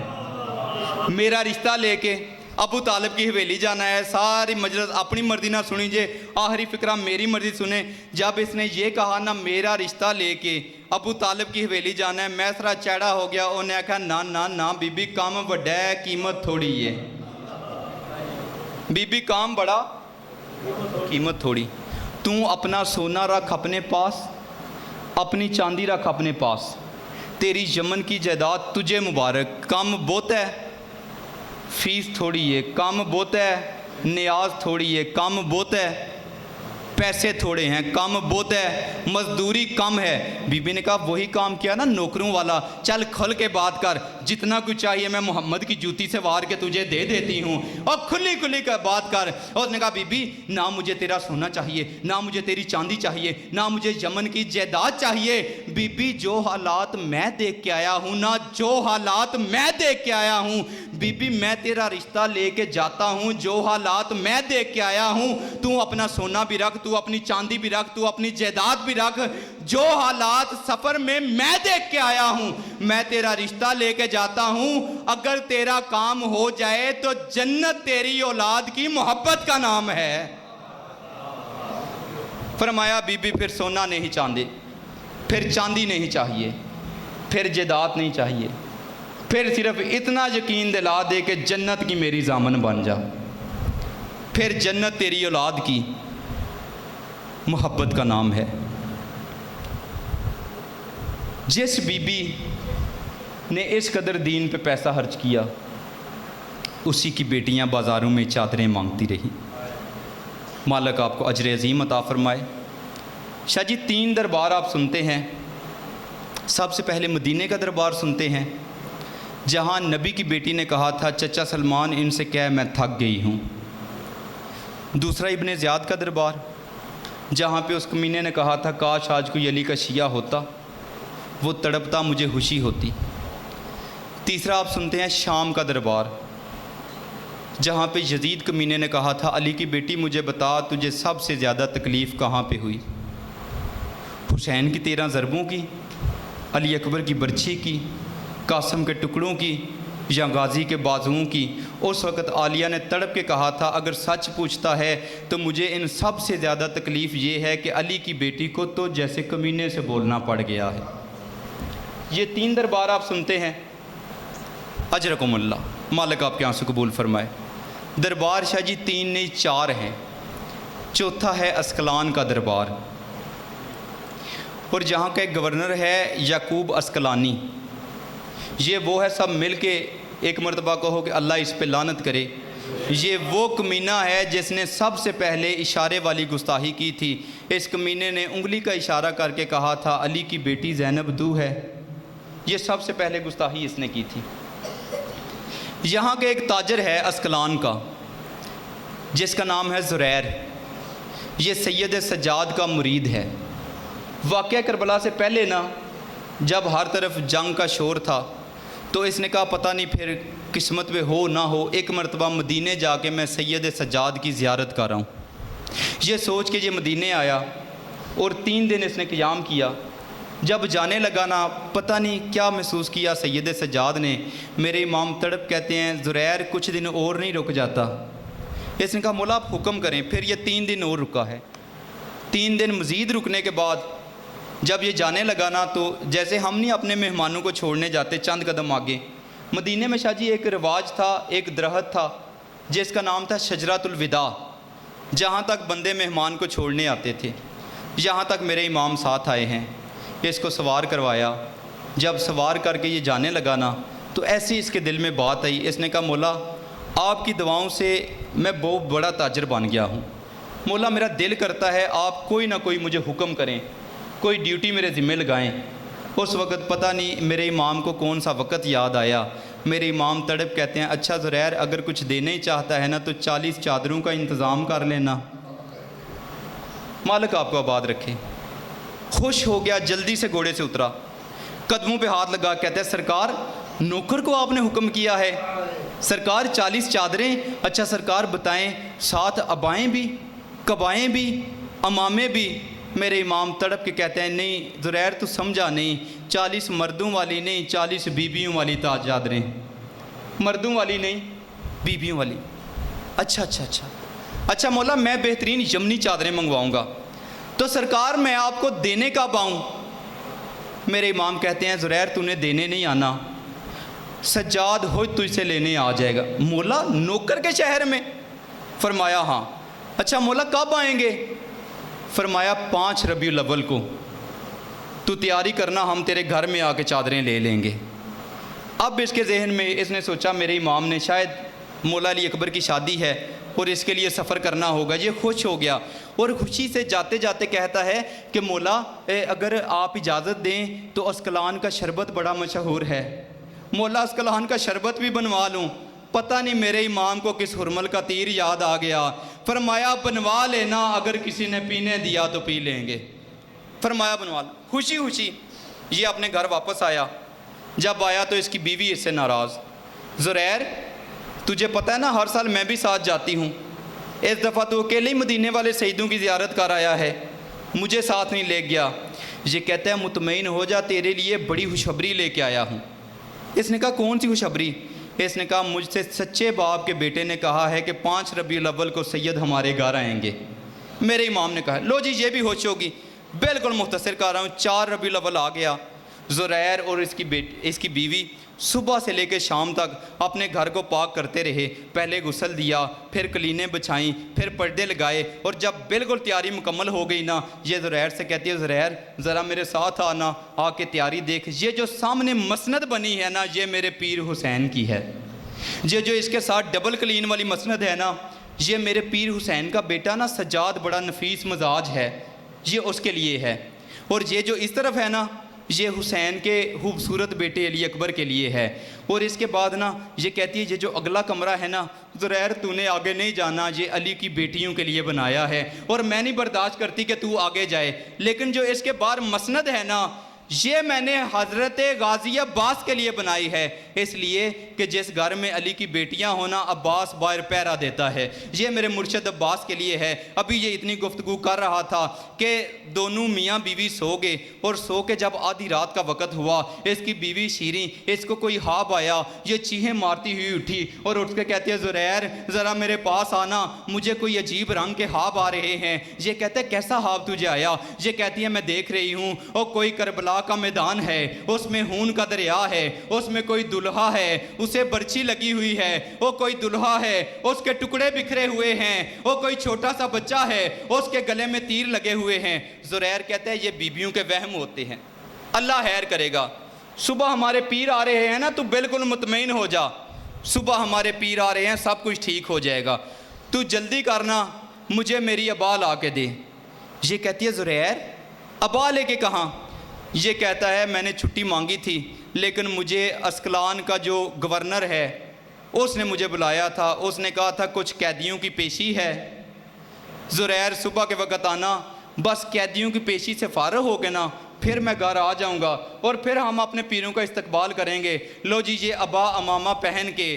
میرا رشتہ لے کے ابو طالب کی حویلی جانا ہے۔ ساری مجلس اپنی مرضی نہ سنی جے، آخری فکرہ میری مرضی سنیں۔ جب اس نے یہ کہا نا میرا رشتہ لے کے ابو طالب کی حویلی جانا ہے، میسرہ چیڑا ہو گیا۔ انہیں کہا نا بی بی کام بڑا ہے، قیمت تھوڑی ہے۔ بی بی کام بڑا، قیمت تھوڑی۔ تو اپنا سونا رکھ اپنے پاس، اپنی چاندی رکھ اپنے پاس، تیری یمن کی جائیداد تجھے مبارک۔ کم بہت ہے، فیس تھوڑی ہے، کم بہت ہے، نیاز تھوڑی ہے، کم بہت ہے، پیسے تھوڑے ہیں، کم بہت ہے، مزدوری کم ہے۔ بی بی نے کہا وہی کام کیا نا نوکروں والا، چل کھل کے بات کر، جتنا کچھ چاہیے میں محمد کی جوتی سے وار کے تجھے دے دیتی ہوں، اور کھلی کھلی کا بات کر۔ اور اس نے کہا بی بی نہ مجھے تیرا سونا چاہیے، نہ مجھے تیری چاندی چاہیے، نہ مجھے یمن کی جائیداد چاہیے۔ بی بی جو حالات میں دیکھ کے آیا ہوں نا، جو حالات میں دیکھ کے آیا ہوں، بی بی میں تیرا رشتہ لے کے جاتا ہوں، جو حالات میں دیکھ کے آیا ہوں، تو اپنا سونا بھی رکھ، تو اپنی چاندی بھی رکھ، تو اپنی جائیداد بھی رکھ۔ جو حالات سفر میں دیکھ کے آیا ہوں، میں تیرا رشتہ لے کے جاتا ہوں۔ اگر تیرا کام ہو جائے تو جنت تیری اولاد کی محبت کا نام ہے۔ فرمایا بی بی پھر سونا نہیں چاندی، پھر چاندی نہیں چاہیے، پھر جائیداد نہیں چاہیے، پھر صرف اتنا یقین دلا دے کہ جنت کی میری ضامن بن جا، پھر جنت تیری اولاد کی محبت کا نام ہے۔ جس بی بی نے اس قدر دین پہ پیسہ خرچ کیا، اسی کی بیٹیاں بازاروں میں چادریں مانگتی رہی۔ مالک آپ کو اجر عظیم عطا فرمائے۔ شاہ جی 3 دربار آپ سنتے ہیں۔ سب سے پہلے مدینے کا دربار سنتے ہیں، جہاں نبی کی بیٹی نے کہا تھا چچا سلمان ان سے کہہ میں تھک گئی ہوں۔ دوسرا ابن زیاد کا دربار، جہاں پہ اس کمینے نے کہا تھا کاش آج کوئی علی کا شیعہ ہوتا، وہ تڑپتا مجھے خوشی ہوتی۔ تیسرا آپ سنتے ہیں شام کا دربار، جہاں پہ یزید کمینے نے کہا تھا علی کی بیٹی مجھے بتا تجھے سب سے زیادہ تکلیف کہاں پہ ہوئی۔ حسین کی 13 ضربوں کی، علی اکبر کی برچھی کی، قاسم کے ٹکڑوں کی یا غازی کے بازوؤں کی؟ اس وقت عالیہ نے تڑپ کے کہا تھا اگر سچ پوچھتا ہے تو مجھے ان سب سے زیادہ تکلیف یہ ہے کہ علی کی بیٹی کو تو جیسے کمینے سے بولنا پڑ گیا ہے۔ یہ 3 دربار آپ سنتے ہیں، اجرکم اللہ، مالک آپ کے آنسو قبول فرمائے۔ دربار شاہ جی 3 نہیں 4 ہیں، چوتھا ہے اسکلان کا دربار، اور جہاں کا ایک گورنر ہے یعقوب اسکلانی، یہ وہ ہے، سب مل کے ایک مرتبہ کہو کہ اللہ اس پہ لعنت کرے۔ یہ وہ کمینہ ہے جس نے سب سے پہلے اشارے والی گستاخی کی تھی۔ اس کمینے نے انگلی کا اشارہ کر کے کہا تھا علی کی بیٹی زینب دو ہے، یہ سب سے پہلے گستاخی اس نے کی تھی۔ یہاں کے ایک تاجر ہے اسکلان کا جس کا نام ہے زریر، یہ سید سجاد کا مرید ہے۔ واقعہ کربلا سے پہلے نا جب ہر طرف جنگ کا شور تھا تو اس نے کہا پتہ نہیں پھر قسمت میں ہو نہ ہو، ایک مرتبہ مدینے جا کے میں سید سجاد کی زیارت کر رہا ہوں۔ یہ سوچ کے یہ مدینے آیا اور 3 دن اس نے قیام کیا۔ جب جانے لگا نا پتہ نہیں کیا محسوس کیا سید سجاد نے، میرے امام تڑپ کہتے ہیں زریر کچھ دن اور نہیں رک جاتا؟ اس نے کہا مولا آپ حکم کریں۔ پھر یہ 3 دن اور رکا ہے۔ 3 دن مزید رکنے کے بعد جب یہ جانے لگا نا تو جیسے ہم نہیں اپنے مہمانوں کو چھوڑنے جاتے چند قدم آگے، مدینے میں شاہ جی ایک رواج تھا، ایک درخت تھا جس کا نام تھا شجرۃ الوداع، جہاں تک بندے مہمان کو چھوڑنے آتے تھے۔ یہاں تک میرے امام ساتھ آئے ہیں، اس کو سوار کروایا۔ جب سوار کر کے یہ جانے لگا نا تو ایسی اس کے دل میں بات آئی، اس نے کہا مولا آپ کی دعاؤں سے میں بہت بڑا تاجر بن گیا ہوں، مولا میرا دل کرتا ہے آپ کوئی نہ کوئی مجھے حکم کریں، کوئی ڈیوٹی میرے ذمہ لگائیں۔ اس وقت پتہ نہیں میرے امام کو کون سا وقت یاد آیا، میرے امام تڑپ کہتے ہیں اچھا زریر اگر کچھ دینا ہی چاہتا ہے نا تو 40 چادروں کا انتظام کر لینا، مالک آپ کو آباد رکھے۔ خوش ہو گیا، جلدی سے گھوڑے سے اترا، قدموں پہ ہاتھ لگا، کہتے ہیں سرکار نوکر کو آپ نے حکم کیا ہے، سرکار 40 چادریں، اچھا سرکار بتائیں ساتھ ابائیں بھی، قبائیں بھی، امامے بھی؟ میرے امام تڑپ کے کہتے ہیں نہیں زریر تو سمجھا نہیں، 40 مردوں والی نہیں 40 بیویوں والی چادریں، مردوں والی نہیں بیویوں والی۔ اچھا مولا میں بہترین یمنی چادریں منگواؤں گا، تو سرکار میں آپ کو دینے کب آؤں؟ میرے امام کہتے ہیں زریر تو نے دینے نہیں آنا، سجاد ہو تجھ سے لینے آ جائے گا۔ مولا نوکر کے شہر میں؟ فرمایا ہاں۔ اچھا مولا کب آئیں گے؟ فرمایا 5 ربیع الاول کو، تو تیاری کرنا ہم تیرے گھر میں آ کے چادریں لے لیں گے۔ اب اس کے ذہن میں اس نے سوچا میرے امام نے شاید مولا علی اکبر کی شادی ہے اور اس کے لیے سفر کرنا ہوگا، یہ خوش ہو گیا اور خوشی سے جاتے جاتے کہتا ہے کہ مولا اگر آپ اجازت دیں تو اسکلان کا شربت بڑا مشہور ہے، مولا اسکلان کا شربت بھی بنوا لوں۔ پتہ نہیں میرے امام کو کس حرمل کا تیر یاد آ گیا، فرمایا بنوا لینا، اگر کسی نے پینے دیا تو پی لیں گے۔ فرمایا بنوا لو۔ خوشی یہ اپنے گھر واپس آیا۔ جب آیا تو اس کی بیوی اس سے ناراض، زریر تجھے پتہ ہے نا ہر سال میں بھی ساتھ جاتی ہوں، اس دفعہ تو اکیلے ہی مدینے والے سیدوں کی زیارت کر آیا ہے، مجھے ساتھ نہیں لے گیا۔ یہ کہتا ہے مطمئن ہو جا تیرے لیے بڑی خوشخبری لے کے آیا ہوں۔ اس نے کہا کون سی خوشخبری؟ اس نے کہا مجھ سے سچے باپ کے بیٹے نے کہا ہے کہ 5 ربیع الاول کو سید ہمارے گھر آئیں گے۔ میرے امام نے کہا لو جی یہ بھی ہوش ہوگی، بالکل مختصر کر رہا ہوں۔ 4 ربیع الاول آ گیا، زریر اور اس کی بیوی صبح سے لے کے شام تک اپنے گھر کو پاک کرتے رہے، پہلے غسل دیا، پھر قلینیں بچھائیں، پھر پردے لگائے، اور جب بالکل تیاری مکمل ہو گئی نا یہ زریر سے کہتی ہے زریر ذرا میرے ساتھ آنا، آ کے تیاری دیکھ، یہ جو سامنے مسند بنی ہے نا یہ میرے پیر حسین کی ہے، یہ جو اس کے ساتھ ڈبل کلین والی مسند ہے نا یہ میرے پیر حسین کا بیٹا نا سجاد بڑا نفیس مزاج ہے، یہ اس کے لیے ہے، اور یہ جو اس طرف ہے نا یہ حسین کے خوبصورت بیٹے علی اکبر کے لیے ہے۔ اور اس کے بعد نا یہ کہتی ہے یہ جو اگلا کمرہ ہے نا زریر تو نے آگے نہیں جانا، یہ علی کی بیٹیوں کے لیے بنایا ہے اور میں نہیں برداشت کرتی کہ تو آگے جائے، لیکن جو اس کے باہر مسند ہے نا یہ میں نے حضرت غازی عباس کے لیے بنائی ہے، اس لیے کہ جس گھر میں علی کی بیٹیاں ہونا عباس باہر پہرا دیتا ہے. یہ میرے مرشد عباس کے لیے ہے. ابھی یہ اتنی گفتگو کر رہا تھا کہ دونوں میاں بیوی سو گئے اور سو کے جب آدھی رات کا وقت ہوا اس کی بیوی شیریں اس کو کوئی خواب آیا. یہ چیخیں مارتی ہوئی اٹھی اور اٹھ کے کہتی ہے زریر ذرا میرے پاس آنا, مجھے کوئی عجیب رنگ کے خواب آ رہے ہیں. یہ کہتے ہیں کیسا خواب تجھے آیا؟ یہ کہتی ہے میں دیکھ رہی ہوں اور کوئی کربلا کا میدان ہے, اس میں خون کا دریا ہے, اس میں کوئی دلہا ہے اسے برچی لگی ہوئی ہے, وہ کوئی دلہا ہے اس کے ٹکڑے بکھرے ہوئے ہیں, وہ کوئی چھوٹا سا بچہ ہے اس کے گلے میں تیر لگے ہوئے ہیں. زریر کہتے ہیں یہ بیویوں کے وہم ہوتے ہیں, اللہ خیر کرے گا. صبح ہمارے پیر آ رہے ہیں نا تو بالکل مطمئن ہو جا, صبح ہمارے پیر آ رہے ہیں سب کچھ ٹھیک ہو جائے گا, تو جلدی کرنا مجھے میری ابا لا کے دے. یہ کہتی ہے زریر ابا لے کے کہاں؟ یہ کہتا ہے میں نے چھٹی مانگی تھی لیکن مجھے اسکلان کا جو گورنر ہے اس نے مجھے بلایا تھا, اس نے کہا تھا کچھ قیدیوں کی پیشی ہے. زریر صبح کے وقت آنا, بس قیدیوں کی پیشی سے فارغ ہو کے نا پھر میں گھر آ جاؤں گا اور پھر ہم اپنے پیروں کا استقبال کریں گے. لو جی یہ ابا امامہ پہن کے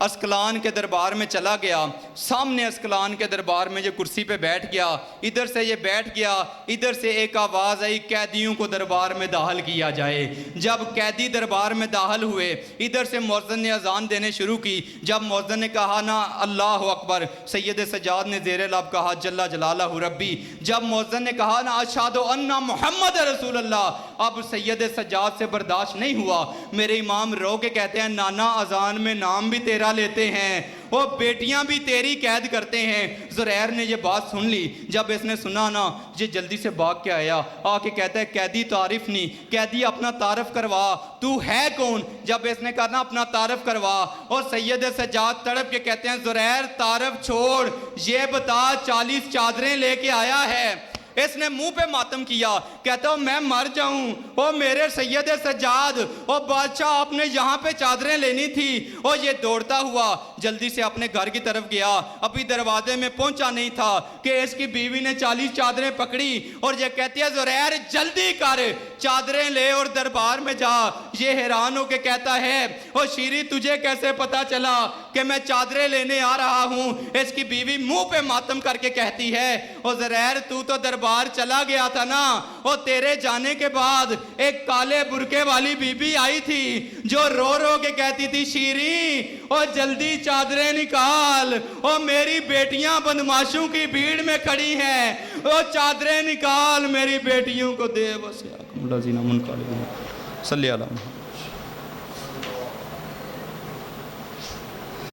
اسکلان کے دربار میں چلا گیا. سامنے اسکلان کے دربار میں یہ کرسی پہ بیٹھ گیا, ادھر سے یہ بیٹھ گیا, ادھر سے ایک آواز آئی قیدیوں کو دربار میں داخل کیا جائے. جب قیدی دربار میں داخل ہوئے ادھر سے مؤذن نے اذان دینے شروع کی. جب مؤذن نے کہا نا اللہ اکبر, سید سجاد نے زیر لب کہا جل جلالہ ربی. جب مؤذن نے کہا نا اشہد ان محمد رسول اللہ, اب سید سجاد سے برداشت نہیں ہوا. میرے امام رو کے کہتے ہیں نانا اذان میں نام بھی تیرا لیتے ہیں, وہ بیٹیاں بھی تیری قید کرتے ہیں. زریر نے یہ بات سن لی. جب اس نے سنا نا یہ جلدی سے بھاگ کے آیا, آ کے کہتا ہے قیدی تعارف نہیں, قیدی اپنا تعارف کروا, تو ہے کون؟ جب اس نے کہا نا اپنا تعارف کروا, اور سید سجاد تڑپ کے کہتے ہیں زریر تعارف چھوڑ, یہ بتا 40 چادریں لے کے آیا ہے. اس نے منہ پہ ماتم کیا, کہتا ہوں میں مر جاؤں, او میرے سید سجاد, او بادشاہ آپ نے یہاں پہ چادریں لینی تھی. او یہ دوڑتا ہوا جلدی سے اپنے گھر کی طرف گیا, ابھی دروازے میں پہنچا نہیں تھا کہ اس کی بیوی نے 40 چادریں پکڑی اور یہ کہتی ہے زریر جلدی کر, چادریں لے اور دربار میں جا. یہ حیران ہو کے کہتا ہے او شیری تجھے کیسے پتا چلا کہ میں چادریں لینے آ رہا ہوں؟ اس کی بیوی منہ پہ ماتم کر کے کہتی ہے او زریر تو دربار چلا گیا تھا نا, اور تیرے جانے کے بعد ایک کالے برقے والی بی بی آئی تھی جو رو رو کے کہتی تھی شیریں اور جلدی چادریں نکال, اور میری بیٹیاں بدماشوں کی بھیڑ میں کھڑی ہیں, اور چادریں نکال میری بیٹیوں کو دے. بس صلی اللہ علیہ وسلم.